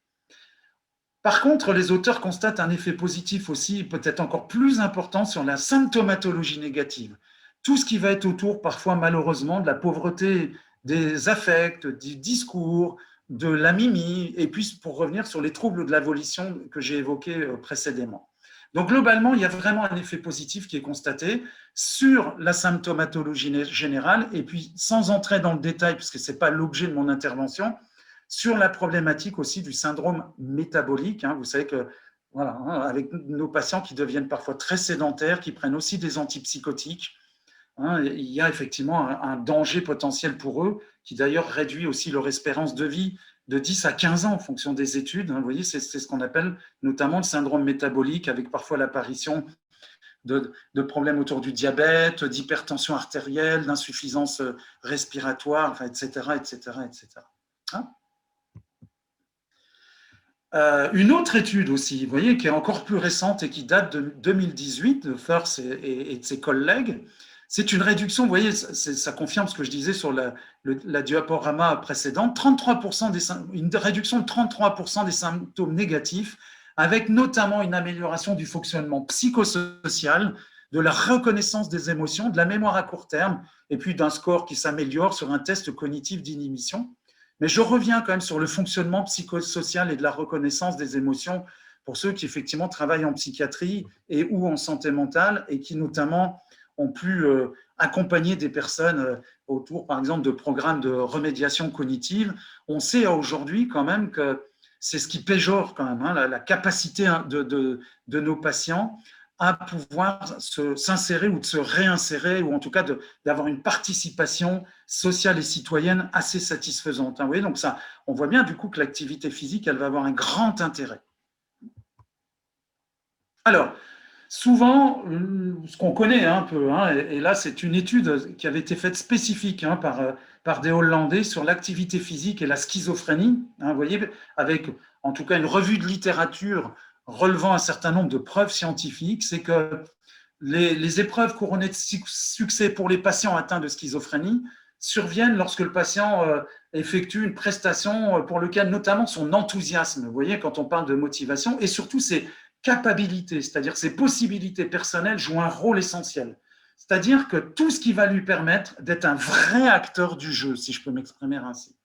Par contre, les auteurs constatent un effet positif aussi, peut-être encore plus important, sur la symptomatologie négative. Tout ce qui va être autour, parfois malheureusement, de la pauvreté des affects, du discours, de la mimie, et puis pour revenir sur les troubles de la volition que j'ai évoqués précédemment. Donc globalement, il y a vraiment un effet positif qui est constaté sur la symptomatologie générale, et puis sans entrer dans le détail, parce que ce n'est pas l'objet de mon intervention, sur la problématique aussi du syndrome métabolique. Vous savez que voilà, avec nos patients qui deviennent parfois très sédentaires, qui prennent aussi des antipsychotiques, il y a effectivement un danger potentiel pour eux, qui d'ailleurs réduit aussi leur espérance de vie de 10 à 15 ans en fonction des études. Vous voyez, c'est ce qu'on appelle notamment le syndrome métabolique, avec parfois l'apparition de problèmes autour du diabète, d'hypertension artérielle, d'insuffisance respiratoire, etc., etc., etc. Une autre étude aussi, vous voyez, qui est encore plus récente et qui date de 2018, de Firth et de ses collègues, c'est une réduction, vous voyez, ça confirme ce que je disais sur la diaporama précédente, une réduction de 33% des symptômes négatifs, avec notamment une amélioration du fonctionnement psychosocial, de la reconnaissance des émotions, de la mémoire à court terme, et puis d'un score qui s'améliore sur un test cognitif d'inhibition. Mais je reviens quand même sur le fonctionnement psychosocial et de la reconnaissance des émotions pour ceux qui effectivement travaillent en psychiatrie et ou en santé mentale et qui notamment ont pu accompagner des personnes autour, par exemple, de programmes de remédiation cognitive. On sait aujourd'hui quand même que c'est ce qui péjore quand même, la capacité de nos patients à pouvoir s'insérer ou de se réinsérer, ou en tout cas d'avoir une participation sociale et citoyenne assez satisfaisante. Vous voyez, donc ça, on voit bien du coup que l'activité physique, elle va avoir un grand intérêt. Alors, souvent, ce qu'on connaît un peu, et là c'est une étude qui avait été faite spécifique par des Hollandais sur l'activité physique et la schizophrénie, vous voyez, avec en tout cas une revue de littérature relevant un certain nombre de preuves scientifiques, c'est que les épreuves couronnées de succès pour les patients atteints de schizophrénie surviennent lorsque le patient effectue une prestation pour laquelle notamment son enthousiasme, vous voyez, quand on parle de motivation, et surtout ses capacités, c'est-à-dire ses possibilités personnelles jouent un rôle essentiel. C'est-à-dire que tout ce qui va lui permettre d'être un vrai acteur du jeu, si je peux m'exprimer ainsi.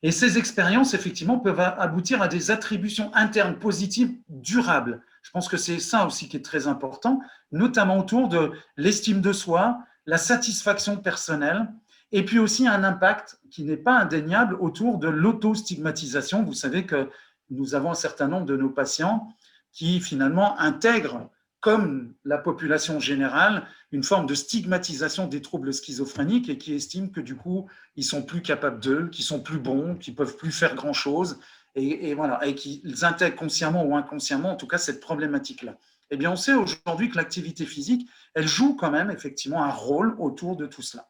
Et ces expériences, effectivement, peuvent aboutir à des attributions internes positives durables. Je pense que c'est ça aussi qui est très important, notamment autour de l'estime de soi, la satisfaction personnelle, et puis aussi un impact qui n'est pas indéniable autour de l'autostigmatisation. Vous savez que nous avons un certain nombre de nos patients qui finalement intègrent, comme la population générale, une forme de stigmatisation des troubles schizophréniques et qui estiment que du coup, ils sont plus capables d'eux, qu'ils sont plus bons, qu'ils peuvent plus faire grand-chose, et voilà, et qu'ils intègrent consciemment ou inconsciemment, en tout cas, cette problématique-là. Eh bien, on sait aujourd'hui que l'activité physique, elle joue quand même effectivement un rôle autour de tout cela.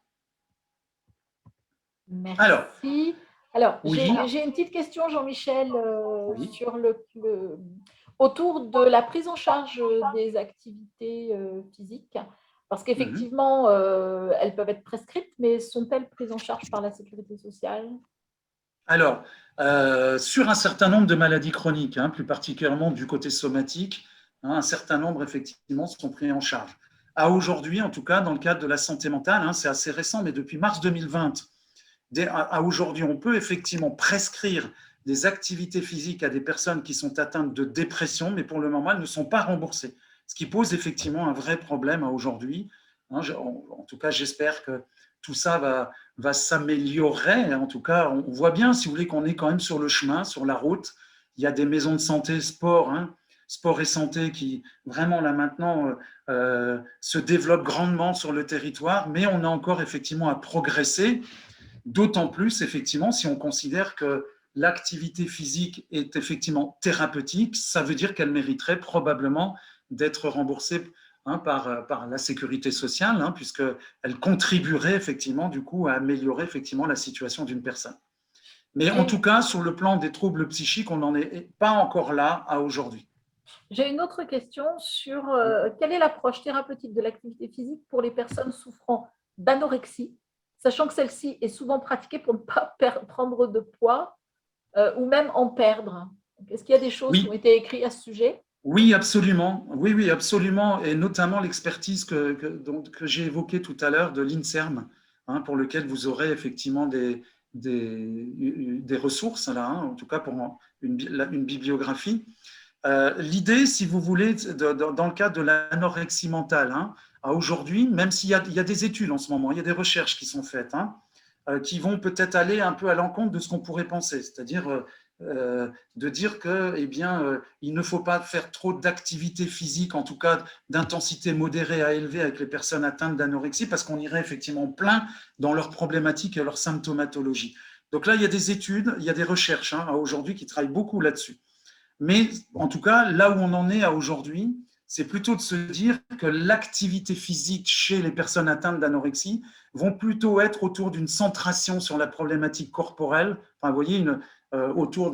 Merci. Alors, oui. j'ai une petite question, Jean-Michel, Oui. sur autour de la prise en charge des activités physiques, parce qu'effectivement, elles peuvent être prescrites, mais sont-elles prises en charge par la sécurité sociale? Alors, sur un certain nombre de maladies chroniques, plus particulièrement du côté somatique, un certain nombre, effectivement, sont pris en charge. À aujourd'hui, en tout cas, dans le cadre de la santé mentale, c'est assez récent, mais depuis mars 2020, à aujourd'hui, on peut effectivement prescrire des activités physiques à des personnes qui sont atteintes de dépression, mais pour le moment, elles ne sont pas remboursées. Ce qui pose effectivement un vrai problème à aujourd'hui. En tout cas, j'espère que tout ça va s'améliorer. En tout cas, on voit bien, si vous voulez, qu'on est quand même sur le chemin, sur la route. Il y a des maisons de santé sport, sport et santé qui vraiment là maintenant se développent grandement sur le territoire, mais on a encore effectivement à progresser. D'autant plus, effectivement, si on considère que l'activité physique est effectivement thérapeutique, ça veut dire qu'elle mériterait probablement d'être remboursée par la sécurité sociale, puisqu'elle contribuerait effectivement du coup à améliorer effectivement la situation d'une personne. Mais en tout cas, sur le plan des troubles psychiques, on n'en est pas encore là à aujourd'hui. J'ai une autre question sur quelle est l'approche thérapeutique de l'activité physique pour les personnes souffrant d'anorexie, sachant que celle-ci est souvent pratiquée pour ne pas prendre de poids ou même en perdre. Est-ce qu'il y a des choses qui ont été écrites à ce sujet? Oui, absolument. Oui, absolument. Et notamment l'expertise que j'ai évoquée tout à l'heure de l'INSERM, pour lequel vous aurez effectivement des ressources, là, en tout cas pour une bibliographie. L'idée, si vous voulez, dans le cadre de l'anorexie mentale, à aujourd'hui, même s'il y a des études en ce moment, il y a des recherches qui sont faites, qui vont peut-être aller un peu à l'encontre de ce qu'on pourrait penser, c'est-à-dire de dire que, il ne faut pas faire trop d'activité physique, en tout cas d'intensité modérée à élevée avec les personnes atteintes d'anorexie, parce qu'on irait effectivement plein dans leurs problématiques et leurs symptomatologies. Donc là, il y a des études, il y a des recherches aujourd'hui qui travaillent beaucoup là-dessus. Mais en tout cas, là où on en est à aujourd'hui, c'est plutôt de se dire que l'activité physique chez les personnes atteintes d'anorexie vont plutôt être autour d'une centration sur la problématique corporelle, enfin, vous voyez, autour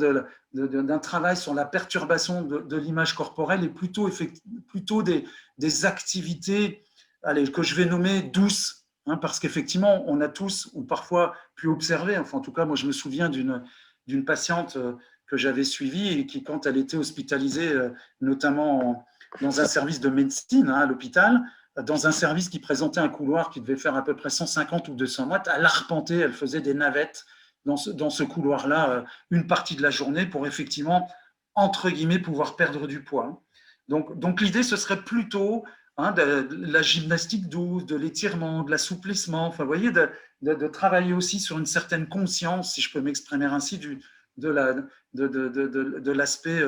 d'un travail sur la perturbation de l'image corporelle et plutôt des activités que je vais nommer douces, parce qu'effectivement, on a tous, ou parfois pu observer, enfin en tout cas, moi je me souviens d'une patiente que j'avais suivie et qui, quand elle était hospitalisée, notamment dans un service de médecine à l'hôpital, dans un service qui présentait un couloir qui devait faire à peu près 150 ou 200 mètres, elle arpentait, elle faisait des navettes dans ce couloir-là une partie de la journée pour effectivement, entre guillemets, pouvoir perdre du poids. Donc l'idée, ce serait plutôt de la gymnastique douce, de l'étirement, de l'assouplissement, enfin, vous voyez, de travailler aussi sur une certaine conscience, si je peux m'exprimer ainsi, de l'aspect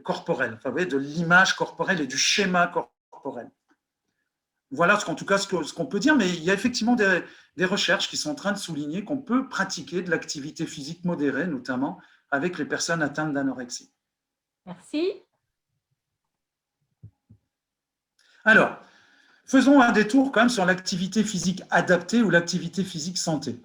corporel, enfin, vous voyez, de l'image corporelle et du schéma corporel. Voilà en tout cas ce qu'on peut dire, mais il y a effectivement des recherches qui sont en train de souligner qu'on peut pratiquer de l'activité physique modérée, notamment avec les personnes atteintes d'anorexie. Merci. Alors, faisons un détour quand même sur l'activité physique adaptée ou l'activité physique santé.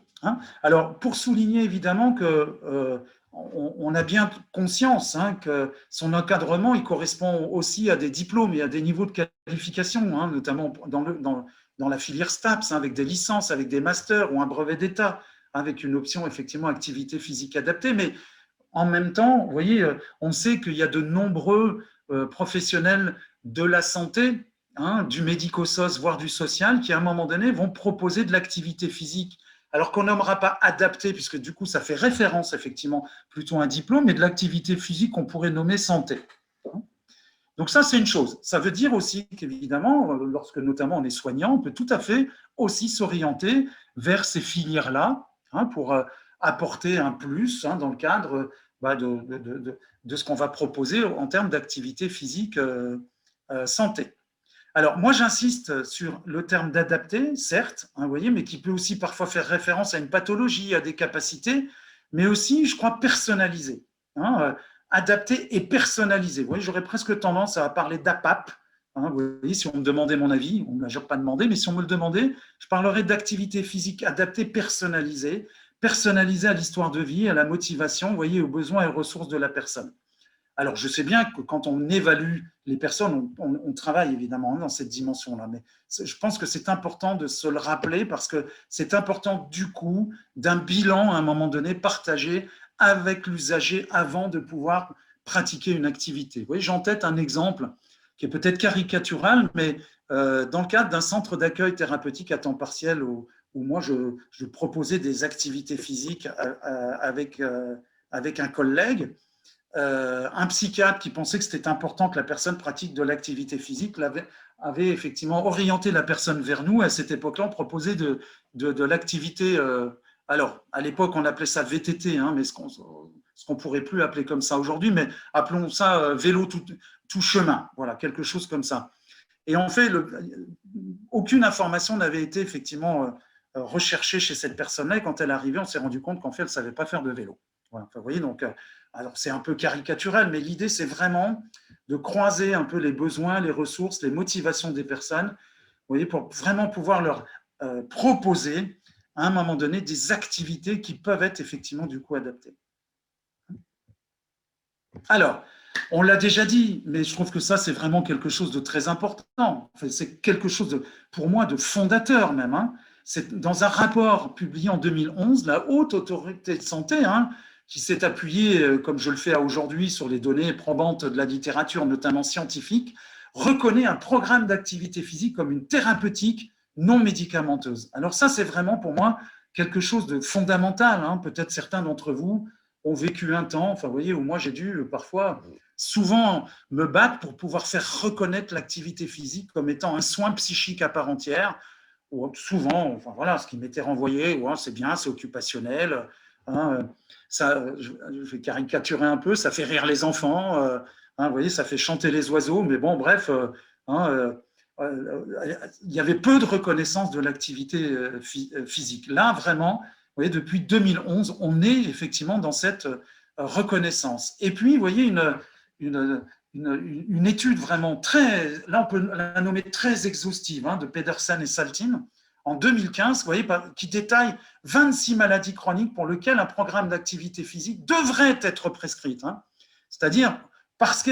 Alors, pour souligner évidemment que on a bien conscience que son encadrement il correspond aussi à des diplômes et à des niveaux de qualification, notamment dans dans la filière STAPS, avec des licences, avec des masters ou un brevet d'État, avec une option effectivement activité physique adaptée. Mais en même temps, vous voyez, on sait qu'il y a de nombreux professionnels de la santé, du médico-soc, voire du social, qui à un moment donné vont proposer de l'activité physique, alors qu'on nommera pas adapté, puisque du coup ça fait référence effectivement plutôt à un diplôme, mais de l'activité physique qu'on pourrait nommer santé. Donc ça, c'est une chose. Ça veut dire aussi qu'évidemment, lorsque notamment on est soignant, on peut tout à fait aussi s'orienter vers ces filières-là pour apporter un plus dans le cadre de ce qu'on va proposer en termes d'activité physique santé. Alors, moi, j'insiste sur le terme d'adapté, certes, vous voyez, mais qui peut aussi parfois faire référence à une pathologie, à des capacités, mais aussi, je crois, personnalisé. Adapté et personnalisé. Vous voyez, j'aurais presque tendance à parler d'APAP. Vous voyez, si on me demandait mon avis, on ne me l'a pas demandé, mais si on me le demandait, je parlerais d'activité physique adaptée, personnalisée à l'histoire de vie, à la motivation, vous voyez, aux besoins et aux ressources de la personne. Alors, je sais bien que quand on évalue les personnes, on travaille évidemment dans cette dimension-là, mais je pense que c'est important de se le rappeler parce que c'est important du coup d'un bilan à un moment donné partagé avec l'usager avant de pouvoir pratiquer une activité. Vous voyez, j'ai en tête un exemple qui est peut-être caricatural, mais dans le cadre d'un centre d'accueil thérapeutique à temps partiel où moi je proposais des activités physiques avec un collègue, un psychiatre qui pensait que c'était important que la personne pratique de l'activité physique avait effectivement orienté la personne vers nous. À cette époque-là, on proposait de l'activité. Alors, à l'époque, on appelait ça VTT, mais ce qu'on pourrait plus appeler comme ça aujourd'hui, mais appelons ça vélo tout chemin. Voilà, quelque chose comme ça. Et en fait, aucune information n'avait été effectivement recherchée chez cette personne-là. Et quand elle est arrivée, on s'est rendu compte qu'en fait, elle ne savait pas faire de vélo. Voilà. Enfin, vous voyez, donc, alors c'est un peu caricatural, mais l'idée, c'est vraiment de croiser un peu les besoins, les ressources, les motivations des personnes, vous voyez, pour vraiment pouvoir leur proposer, à un moment donné, des activités qui peuvent être effectivement du coup adaptées. Alors, on l'a déjà dit, mais je trouve que ça, c'est vraiment quelque chose de très important. Enfin, c'est quelque chose, pour moi, de fondateur même. C'est dans un rapport publié en 2011, la Haute Autorité de Santé, qui s'est appuyée, comme je le fais aujourd'hui, sur les données probantes de la littérature, notamment scientifique, reconnaît un programme d'activité physique comme une thérapeutique non médicamenteuse. Alors ça, c'est vraiment pour moi quelque chose de fondamental. Peut-être certains d'entre vous ont vécu un temps, enfin, vous voyez, où moi j'ai dû parfois souvent me battre pour pouvoir faire reconnaître l'activité physique comme étant un soin psychique à part entière. Ou souvent, enfin voilà, ce qui m'était renvoyé, c'est bien, c'est occupationnel. Ça, je vais caricaturer un peu, ça fait rire les enfants, vous voyez, ça fait chanter les oiseaux, mais bon, bref, il y avait peu de reconnaissance de l'activité physique. Là, vraiment, vous voyez, depuis 2011, on est effectivement dans cette reconnaissance. Et puis, vous voyez, une étude vraiment très, là on peut la nommer très exhaustive, de Pedersen et Saltin, en 2015, vous voyez, qui détaille 26 maladies chroniques pour lesquelles un programme d'activité physique devrait être prescrit. C'est-à-dire parce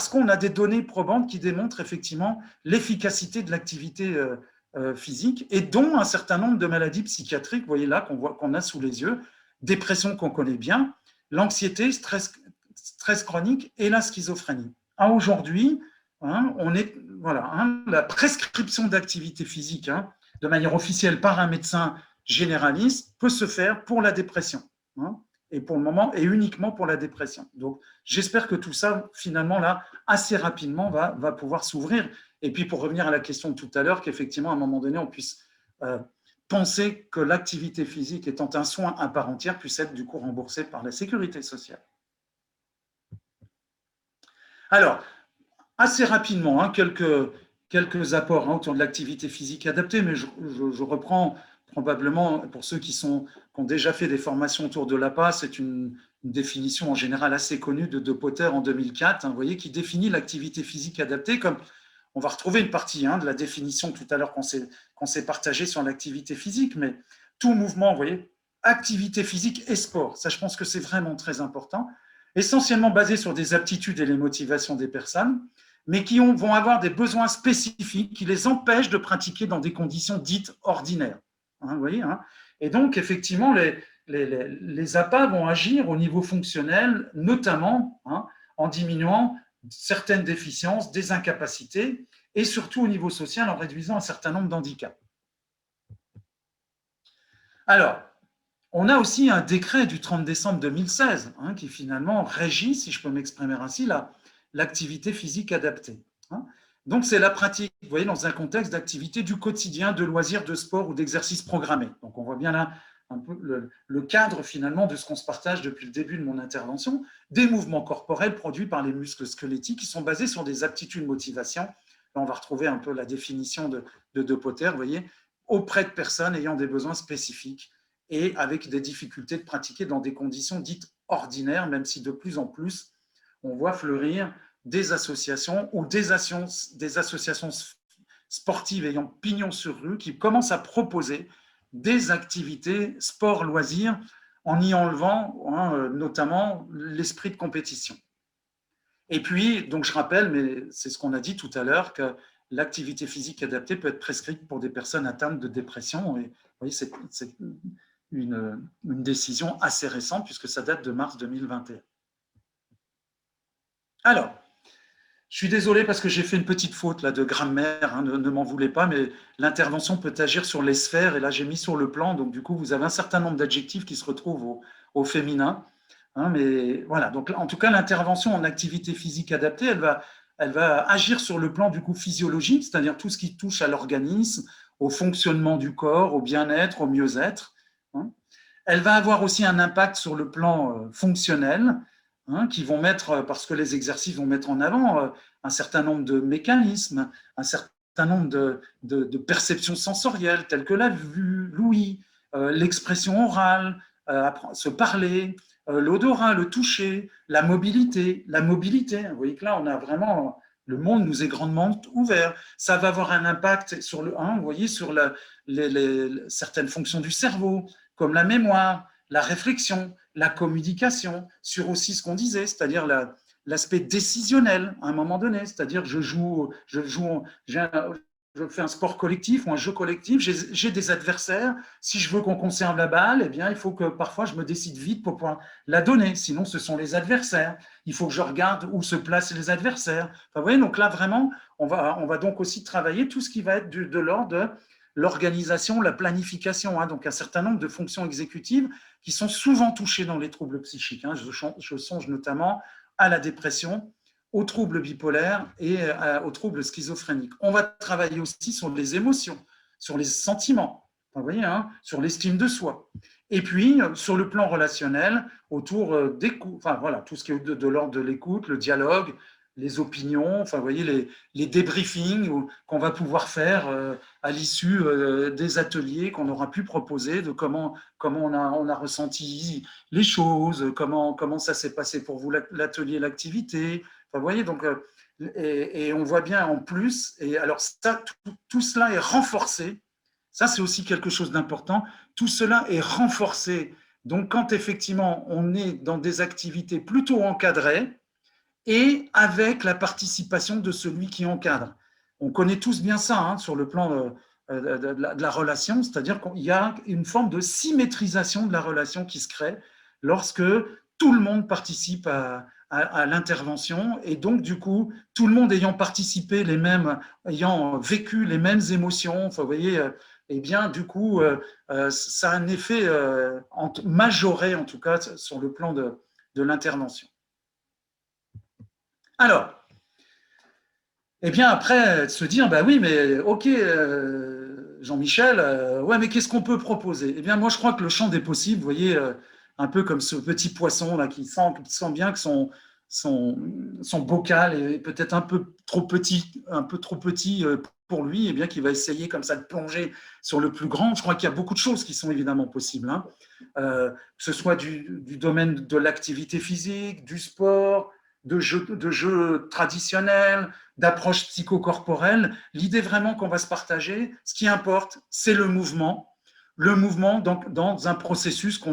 qu'on a des données probantes qui démontrent effectivement l'efficacité de l'activité physique et dont un certain nombre de maladies psychiatriques, vous voyez là, qu'on a sous les yeux, dépression qu'on connaît bien, l'anxiété, stress chronique et la schizophrénie. Aujourd'hui, on est, la prescription d'activité physique de manière officielle par un médecin généraliste peut se faire pour la dépression. Et pour le moment, et uniquement pour la dépression. Donc, j'espère que tout ça, finalement, là, assez rapidement, va pouvoir s'ouvrir. Et puis, pour revenir à la question de tout à l'heure, qu'effectivement, à un moment donné, on puisse penser que l'activité physique étant un soin à part entière puisse être du coup remboursée par la sécurité sociale. Alors, assez rapidement, quelques apports autour de l'activité physique adaptée, mais je reprends probablement pour ceux qui ont déjà fait des formations autour de l'APA, c'est une définition en général assez connue de Potter en 2004, vous voyez, qui définit l'activité physique adaptée comme, on va retrouver une partie de la définition tout à l'heure qu'on s'est partagée sur l'activité physique, mais tout mouvement, vous voyez, activité physique et sport, ça je pense que c'est vraiment très important, essentiellement basé sur des aptitudes et les motivations des personnes, mais qui vont avoir des besoins spécifiques qui les empêchent de pratiquer dans des conditions dites ordinaires. Vous voyez, hein. Et donc, effectivement, les APA vont agir au niveau fonctionnel, notamment en diminuant certaines déficiences, des incapacités, et surtout au niveau social en réduisant un certain nombre d'handicaps. Alors, on a aussi un décret du 30 décembre 2016 qui finalement régit, si je peux m'exprimer ainsi, l'activité physique adaptée. Donc, c'est la pratique, vous voyez, dans un contexte d'activité du quotidien, de loisirs, de sport ou d'exercices programmés. Donc, on voit bien là un peu le cadre finalement de ce qu'on se partage depuis le début de mon intervention, des mouvements corporels produits par les muscles squelettiques qui sont basés sur des aptitudes motivation. Là, on va retrouver un peu la définition de Potter, vous voyez, auprès de personnes ayant des besoins spécifiques et avec des difficultés de pratiquer dans des conditions dites ordinaires, même si de plus en plus, on voit fleurir des associations ou des associations sportives ayant pignon sur rue qui commencent à proposer des activités sport-loisirs en y enlevant notamment l'esprit de compétition. Et puis, donc je rappelle, mais c'est ce qu'on a dit tout à l'heure, que l'activité physique adaptée peut être prescrite pour des personnes atteintes de dépression. Et vous voyez, c'est une décision assez récente puisque ça date de mars 2021. Alors, je suis désolé parce que j'ai fait une petite faute là, de grammaire, ne m'en voulez pas, mais l'intervention peut agir sur les sphères, et là j'ai mis sur le plan, donc du coup vous avez un certain nombre d'adjectifs qui se retrouvent au féminin. Mais voilà, donc en tout cas l'intervention en activité physique adaptée, elle va agir sur le plan du coup physiologique, c'est-à-dire tout ce qui touche à l'organisme, au fonctionnement du corps, au bien-être, au mieux-être. Elle va avoir aussi un impact sur le plan fonctionnel, qui vont mettre, parce que les exercices vont mettre en avant un certain nombre de mécanismes, un certain nombre de perceptions sensorielles, telles que la vue, l'ouïe, l'expression orale, se parler, l'odorat, le toucher, la mobilité. Vous voyez que là, on a vraiment, le monde nous est grandement ouvert. Ça va avoir un impact sur vous voyez, sur certaines fonctions du cerveau, comme la mémoire, la réflexion, la communication, sur aussi ce qu'on disait, c'est-à-dire l'aspect décisionnel à un moment donné, c'est-à-dire je fais un sport collectif ou un jeu collectif, j'ai des adversaires, si je veux qu'on conserve la balle, eh bien, il faut que parfois je me décide vite pour pouvoir la donner, sinon ce sont les adversaires, il faut que je regarde où se placent les adversaires. Enfin, vous voyez, donc là vraiment, on va donc aussi travailler tout ce qui va être de l'ordre de l'organisation, la planification, donc un certain nombre de fonctions exécutives qui sont souvent touchées dans les troubles psychiques. Je songe notamment à la dépression, aux troubles bipolaires et aux troubles schizophréniques. On va travailler aussi sur les émotions, sur les sentiments, vous voyez, sur l'estime de soi. Et puis, sur le plan relationnel, autour d'écoute, enfin voilà, tout ce qui est de l'ordre de l'écoute, le dialogue, les opinions, enfin, vous voyez, les débriefings qu'on va pouvoir faire à l'issue des ateliers qu'on aura pu proposer, de comment on a ressenti les choses, comment ça s'est passé pour vous l'atelier, l'activité. Enfin, vous voyez, donc, et on voit bien en plus, et alors ça, tout cela est renforcé, ça c'est aussi quelque chose d'important, tout cela est renforcé. Donc quand effectivement on est dans des activités plutôt encadrées, et avec la participation de celui qui encadre. On connaît tous bien ça sur le plan de la relation, c'est-à-dire qu'il y a une forme de symétrisation de la relation qui se crée lorsque tout le monde participe à l'intervention, et donc du coup, tout le monde ayant participé, ayant vécu les mêmes émotions, enfin, vous voyez, eh bien du coup, ça a un effet majoré en tout cas sur le plan de l'intervention. Alors, eh bien après, se dire, bah oui, mais ok, Jean-Michel, ouais, mais qu'est-ce qu'on peut proposer? Eh bien, moi, je crois que le champ des possibles, vous voyez, un peu comme ce petit poisson là qui sent bien que son bocal est peut-être un peu trop petit pour lui, et bien qu'il va essayer comme ça de plonger sur le plus grand. Je crois qu'il y a beaucoup de choses qui sont évidemment possibles, que ce soit du domaine de l'activité physique, du sport, de jeux traditionnels, d'approches psychocorporelles. L'idée vraiment qu'on va se partager, ce qui importe, c'est le mouvement dans un processus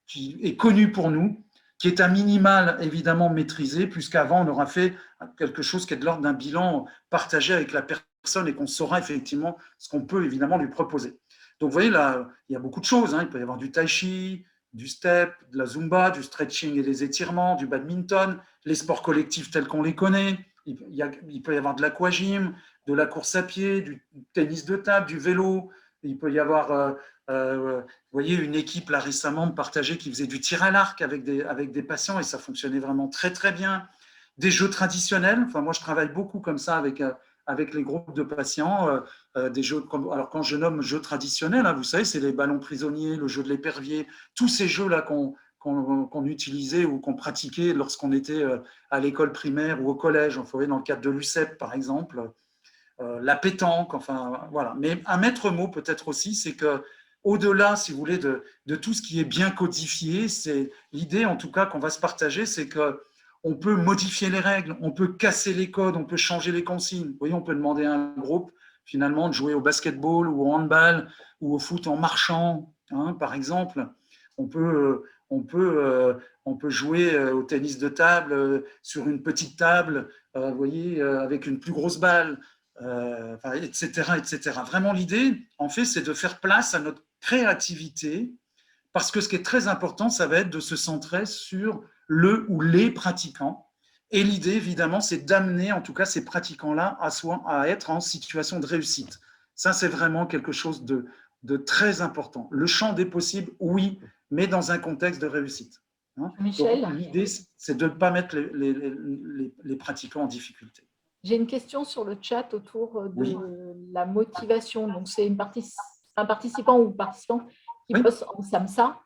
qui est connu pour nous, qui est à minimal évidemment maîtrisé, puisqu'avant on aura fait quelque chose qui est de l'ordre d'un bilan partagé avec la personne et qu'on saura effectivement ce qu'on peut évidemment lui proposer. Donc vous voyez là, il y a beaucoup de choses, hein. Il peut y avoir du tai chi, du step, de la zumba, du stretching et des étirements, du badminton, les sports collectifs tels qu'on les connaît, il peut y avoir de l'aquagym, de la course à pied, du tennis de table, du vélo, il peut y avoir vous voyez, une équipe là récemment partagée qui faisait du tir à l'arc avec des patients et ça fonctionnait vraiment très très bien. Des jeux traditionnels, enfin moi je travaille beaucoup comme ça avec les groupes de patients, des jeux comme, alors quand je nomme jeux traditionnels, hein, vous savez, c'est les ballons prisonniers, le jeu de l'épervier, tous ces jeux-là qu'on utilisait ou qu'on pratiquait lorsqu'on était à l'école primaire ou au collège, vous voyez, dans le cadre de l'UCEP par exemple, la pétanque, enfin voilà. Mais un maître mot peut-être aussi, c'est que au-delà, si vous voulez, de tout ce qui est bien codifié, c'est l'idée en tout cas qu'on va se partager, c'est que on peut modifier les règles, on peut casser les codes, on peut changer les consignes. Vous voyez, on peut demander à un groupe finalement de jouer au basketball ou au handball ou au foot en marchant, hein, par exemple. On peut, jouer au tennis de table sur une petite table, vous voyez, avec une plus grosse balle. Etc., etc. Vraiment, l'idée, en fait, c'est de faire place à notre créativité, parce que ce qui est très important, ça va être de se centrer sur le ou les pratiquants. Et l'idée, évidemment, c'est d'amener, en tout cas, ces pratiquants-là à être en situation de réussite. Ça, c'est vraiment quelque chose de très important. Le champ des possibles, oui, mais dans un contexte de réussite. Michel, l'idée, c'est de ne pas mettre les pratiquants en difficulté. j'ai une question sur le chat autour de Oui. la motivation. Donc, c'est un participant ou participant qui bosse en SAMSA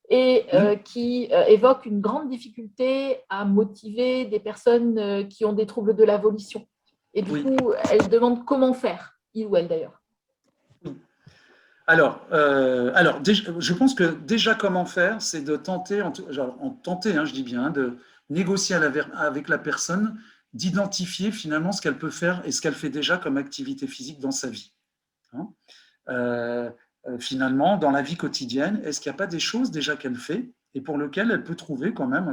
et qui évoque une grande difficulté à motiver des personnes qui ont des troubles de la volition. Et du coup, elle demande comment faire, il ou elle d'ailleurs. Alors, je pense que déjà comment faire, c'est de tenter, je dis bien, de négocier avec la personne, d'identifier finalement ce qu'elle peut faire et ce qu'elle fait déjà comme activité physique dans sa vie. Finalement, dans la vie quotidienne, est-ce qu'il n'y a pas des choses déjà qu'elle fait et pour lesquelles elle peut trouver quand même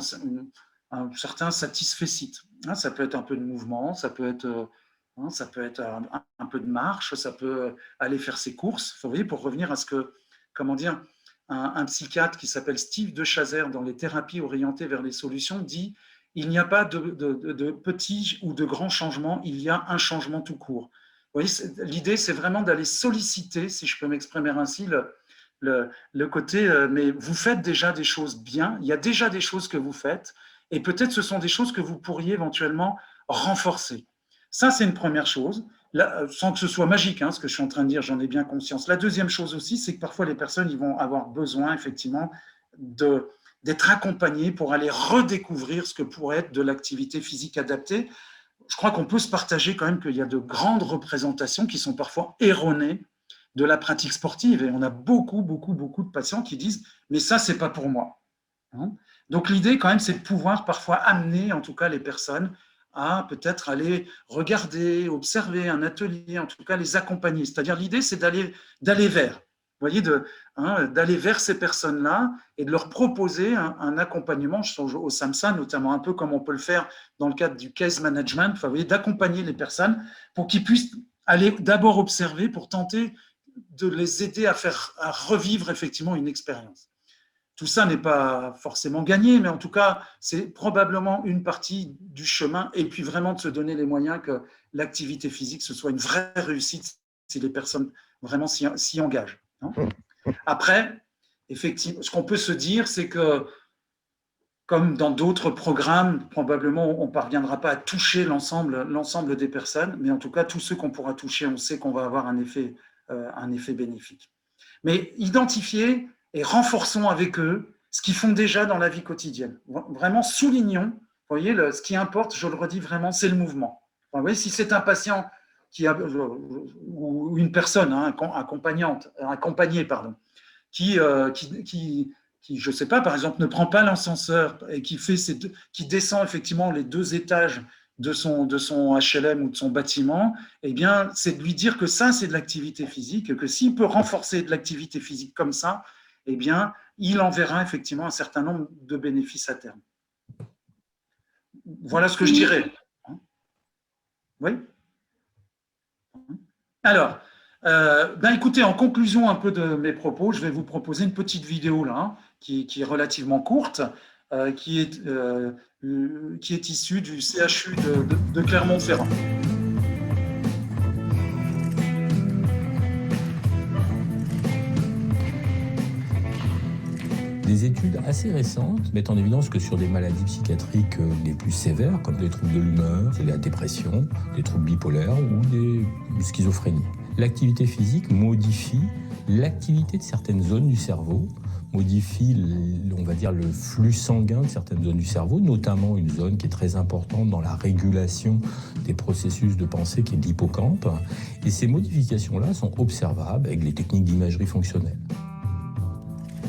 un certain satisfecit. Ça peut être un peu de mouvement, ça peut être un peu de marche, ça peut aller faire ses courses. Vous voyez, pour revenir à ce que, comment dire, un psychiatre qui s'appelle Steve De Chazer dans les thérapies orientées vers les solutions dit il n'y a pas de petits ou de grands changements, il y a un changement tout court. Vous voyez, l'idée, c'est vraiment d'aller solliciter, si je peux m'exprimer ainsi, le côté, mais vous faites déjà des choses bien, il y a déjà des choses que vous faites, et peut-être ce sont des choses que vous pourriez éventuellement renforcer. Ça, c'est une première chose, là, sans que ce soit magique, ce que je suis en train de dire, j'en ai bien conscience. La deuxième chose aussi, c'est que parfois les personnes ils vont avoir besoin, effectivement, d'être accompagnées pour aller redécouvrir ce que pourrait être de l'activité physique adaptée. Je crois qu'on peut se partager quand même qu'il y a de grandes représentations qui sont parfois erronées de la pratique sportive. Et on a beaucoup de patients qui disent « mais ça, c'est pas pour moi ». Donc l'idée quand même, c'est de pouvoir parfois amener en tout cas les personnes à peut-être aller regarder, observer un atelier, en tout cas les accompagner. C'est-à-dire l'idée, c'est d'aller vers. Vous voyez, d'aller vers ces personnes-là et de leur proposer un accompagnement au SAMSA, notamment un peu comme on peut le faire dans le cadre du case management, vous voyez, d'accompagner les personnes pour qu'ils puissent aller d'abord observer pour tenter de les aider à revivre effectivement une expérience. Tout ça n'est pas forcément gagné, mais en tout cas, c'est probablement une partie du chemin et puis vraiment de se donner les moyens que l'activité physique, ce soit une vraie réussite si les personnes vraiment s'y engagent. Après, effectivement, ce qu'on peut se dire, c'est que comme dans d'autres programmes, probablement on ne parviendra pas à toucher l'ensemble des personnes, mais en tout cas, tous ceux qu'on pourra toucher, on sait qu'on va avoir un effet bénéfique. Mais identifier et renforçons avec eux ce qu'ils font déjà dans la vie quotidienne. Vraiment, soulignons, vous voyez, ce qui importe, je le redis vraiment, c'est le mouvement. Vous voyez, si c'est un patient ou une personne accompagnée, qui, je ne sais pas, par exemple, ne prend pas l'ascenseur et qui descend effectivement les 2 étages de son HLM ou de son bâtiment, eh bien, c'est de lui dire que ça, c'est de l'activité physique, et que s'il peut renforcer de l'activité physique comme ça, eh bien, il en verra effectivement un certain nombre de bénéfices à terme. Voilà ce que je dirais. Oui. Alors, écoutez, en conclusion un peu de mes propos, je vais vous proposer une petite vidéo là, qui est relativement courte, qui est issue du CHU de Clermont-Ferrand. Des études assez récentes mettent en évidence que sur des maladies psychiatriques les plus sévères, comme les troubles de l'humeur, la dépression, les troubles bipolaires ou des schizophrénies, l'activité physique modifie l'activité de certaines zones du cerveau, modifie, on va dire, le flux sanguin de certaines zones du cerveau, notamment une zone qui est très importante dans la régulation des processus de pensée, qui est l'hippocampe. Et ces modifications-là sont observables avec les techniques d'imagerie fonctionnelle.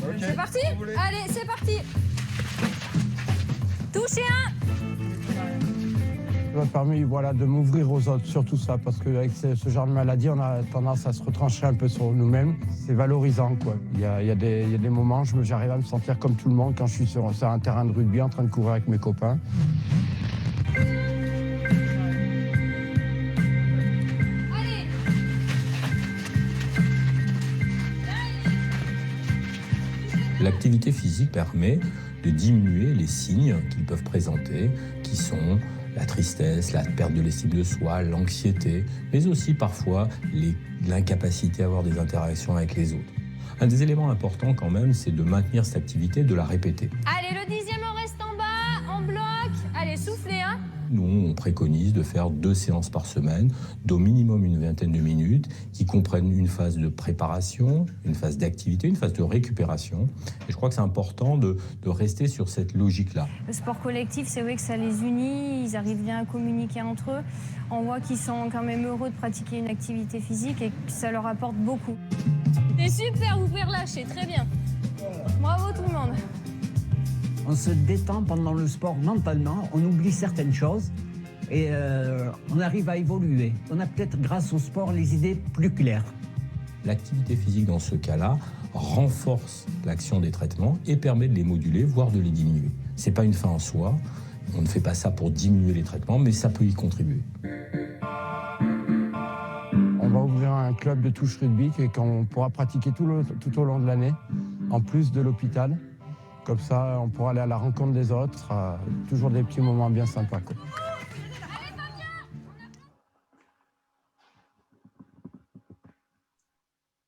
Okay. C'est parti? Allez, c'est parti. Touchez un. Ça m'a permis de m'ouvrir aux autres, surtout ça, parce qu'avec ce genre de maladie, on a tendance à se retrancher un peu sur nous-mêmes. C'est valorisant, quoi. Il y a des moments, j'arrive à me sentir comme tout le monde quand je suis sur un terrain de rugby en train de courir avec mes copains. L'activité physique permet de diminuer les signes qu'ils peuvent présenter, qui sont la tristesse, la perte de l'estime de soi, l'anxiété, mais aussi parfois l'incapacité à avoir des interactions avec les autres. Un des éléments importants quand même, c'est de maintenir cette activité, de la répéter. Allez, le 10e, on reste en bas, en bloc. Allez, soufflez, hein. Nous, on préconise de faire 2 séances par semaine, d'au minimum une vingtaine de minutes, qui comprennent une phase de préparation, une phase d'activité, une phase de récupération. Et je crois que c'est important de rester sur cette logique-là. Le sport collectif, c'est vrai que ça les unit, ils arrivent bien à communiquer entre eux. On voit qu'ils sont quand même heureux de pratiquer une activité physique et que ça leur apporte beaucoup. C'est super, vous pouvez relâcher, très bien. Bravo tout le monde. On se détend pendant le sport mentalement, on oublie certaines choses et on arrive à évoluer. On a peut-être, grâce au sport, les idées plus claires. L'activité physique, dans ce cas-là, renforce l'action des traitements et permet de les moduler, voire de les diminuer. Ce n'est pas une fin en soi, on ne fait pas ça pour diminuer les traitements, mais ça peut y contribuer. On va ouvrir un club de touche rugby qu'on pourra pratiquer tout au long de l'année, en plus de l'hôpital. Comme ça, on pourra aller à la rencontre des autres. Toujours des petits moments bien sympas, quoi.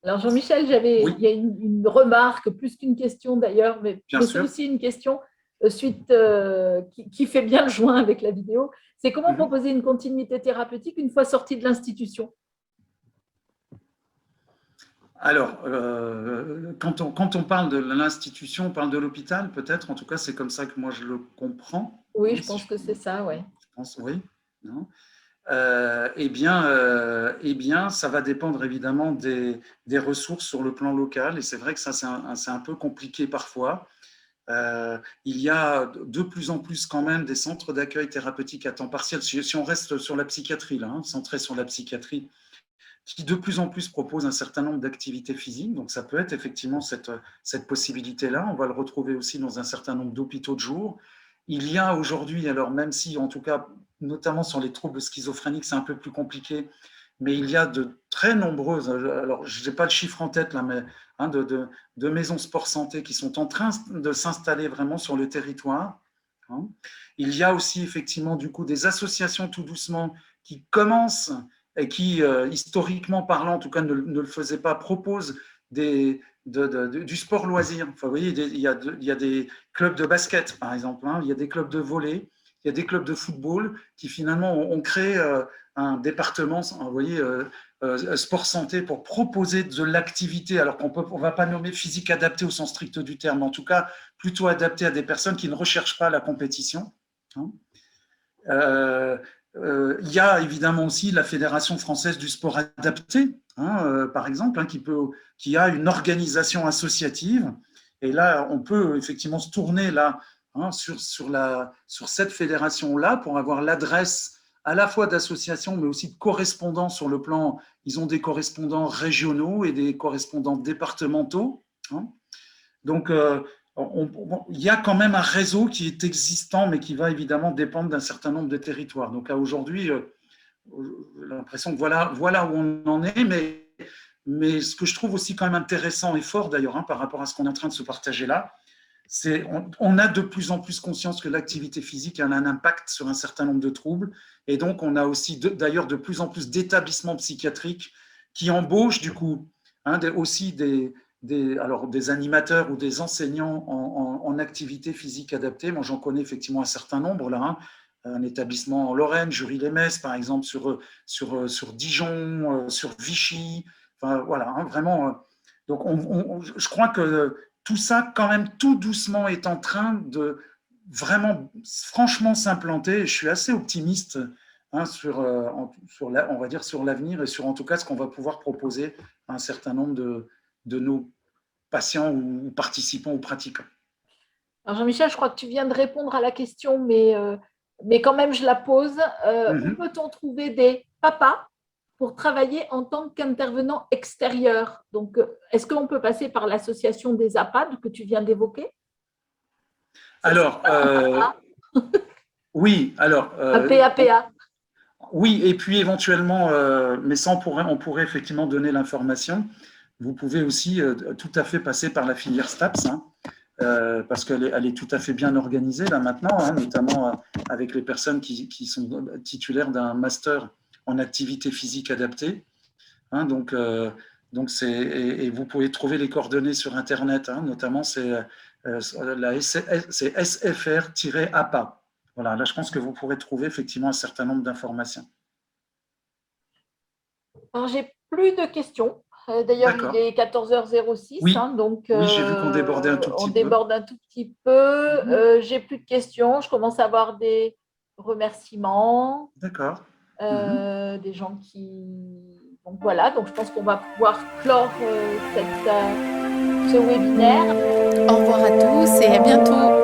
Alors Jean-Michel, Oui. il y a une remarque, plus qu'une question d'ailleurs, mais c'est aussi une question qui fait bien le joint avec la vidéo. C'est comment proposer une continuité thérapeutique une fois sorti de l'institution? Alors, quand on parle de l'institution, on parle de l'hôpital, peut-être. En tout cas, c'est comme ça que moi je le comprends. Oui, je pense que c'est ça, oui. Je pense, oui. Non. Eh bien, ça va dépendre évidemment des ressources sur le plan local. Et c'est vrai que ça, c'est un peu compliqué parfois. Il y a de plus en plus quand même des centres d'accueil thérapeutique à temps partiel. Si on reste sur la psychiatrie, là, centré sur la psychiatrie, qui de plus en plus propose un certain nombre d'activités physiques. Donc, ça peut être effectivement cette possibilité-là. On va le retrouver aussi dans un certain nombre d'hôpitaux de jour. Il y a aujourd'hui, alors même si, en tout cas, notamment sur les troubles schizophréniques, c'est un peu plus compliqué, mais il y a de très nombreuses, alors je n'ai pas le chiffre en tête là, mais de maisons sport santé qui sont en train de s'installer vraiment sur le territoire. Il y a aussi effectivement du coup des associations tout doucement qui commencent et qui, historiquement parlant, en tout cas ne le faisaient pas, proposent du sport loisir. Enfin, vous voyez, il y a des clubs de basket, par exemple, il y a des clubs de volley, il y a des clubs de football qui finalement ont créé un département, vous voyez, sport santé pour proposer de l'activité, alors qu'on ne va pas nommer physique adaptée au sens strict du terme, en tout cas plutôt adapté à des personnes qui ne recherchent pas la compétition. Il y a évidemment aussi la Fédération française du sport adapté, par exemple, qui a une organisation associative. Et là, on peut effectivement se tourner là, sur cette fédération-là pour avoir l'adresse à la fois d'associations, mais aussi de correspondants sur le plan. Ils ont des correspondants régionaux et des correspondants départementaux. Donc, il y a quand même un réseau qui est existant, mais qui va évidemment dépendre d'un certain nombre de territoires. Donc, à aujourd'hui, j'ai l'impression que voilà où on en est, mais ce que je trouve aussi quand même intéressant et fort d'ailleurs, par rapport à ce qu'on est en train de se partager là, c'est on a de plus en plus conscience que l'activité physique a un impact sur un certain nombre de troubles, et donc on a aussi d'ailleurs de plus en plus d'établissements psychiatriques qui embauchent du coup aussi des animateurs ou des enseignants en activité physique adaptée. Moi, j'en connais effectivement un certain nombre là. Un établissement en Lorraine, Jury-les-Metz, par exemple, sur Dijon, sur Vichy. Enfin, voilà, vraiment. Donc, je crois que tout ça, quand même, tout doucement, est en train de vraiment, franchement, s'implanter. Je suis assez optimiste on va dire, sur l'avenir et sur, en tout cas, ce qu'on va pouvoir proposer à un certain nombre de nos patients ou participants ou pratiquants. Alors Jean-Michel, je crois que tu viens de répondre à la question, mais quand même, je la pose. Où peut-on trouver des papas pour travailler en tant qu'intervenant extérieur? Donc, est-ce qu'on peut passer par l'association des APAD que tu viens d'évoquer? Alors, oui, alors… PAPA. Oui, et puis éventuellement, mais ça on pourrait effectivement donner l'information. Vous pouvez aussi tout à fait passer par la filière STAPS, parce qu'elle est tout à fait bien organisée là maintenant, notamment avec les personnes qui sont titulaires d'un master en activité physique adaptée. Donc et vous pouvez trouver les coordonnées sur Internet, notamment c'est SFR-APA. Voilà, là je pense que vous pourrez trouver effectivement un certain nombre d'informations. Alors, j'ai plus de questions. D'ailleurs, il est 14h06, oui. Donc oui, j'ai vu qu'on débordait un tout petit peu. On déborde un tout petit peu. J'ai plus de questions. Je commence à avoir des remerciements. D'accord. Des gens qui… Donc voilà, donc je pense qu'on va pouvoir clore ce webinaire. Au revoir à tous et à bientôt.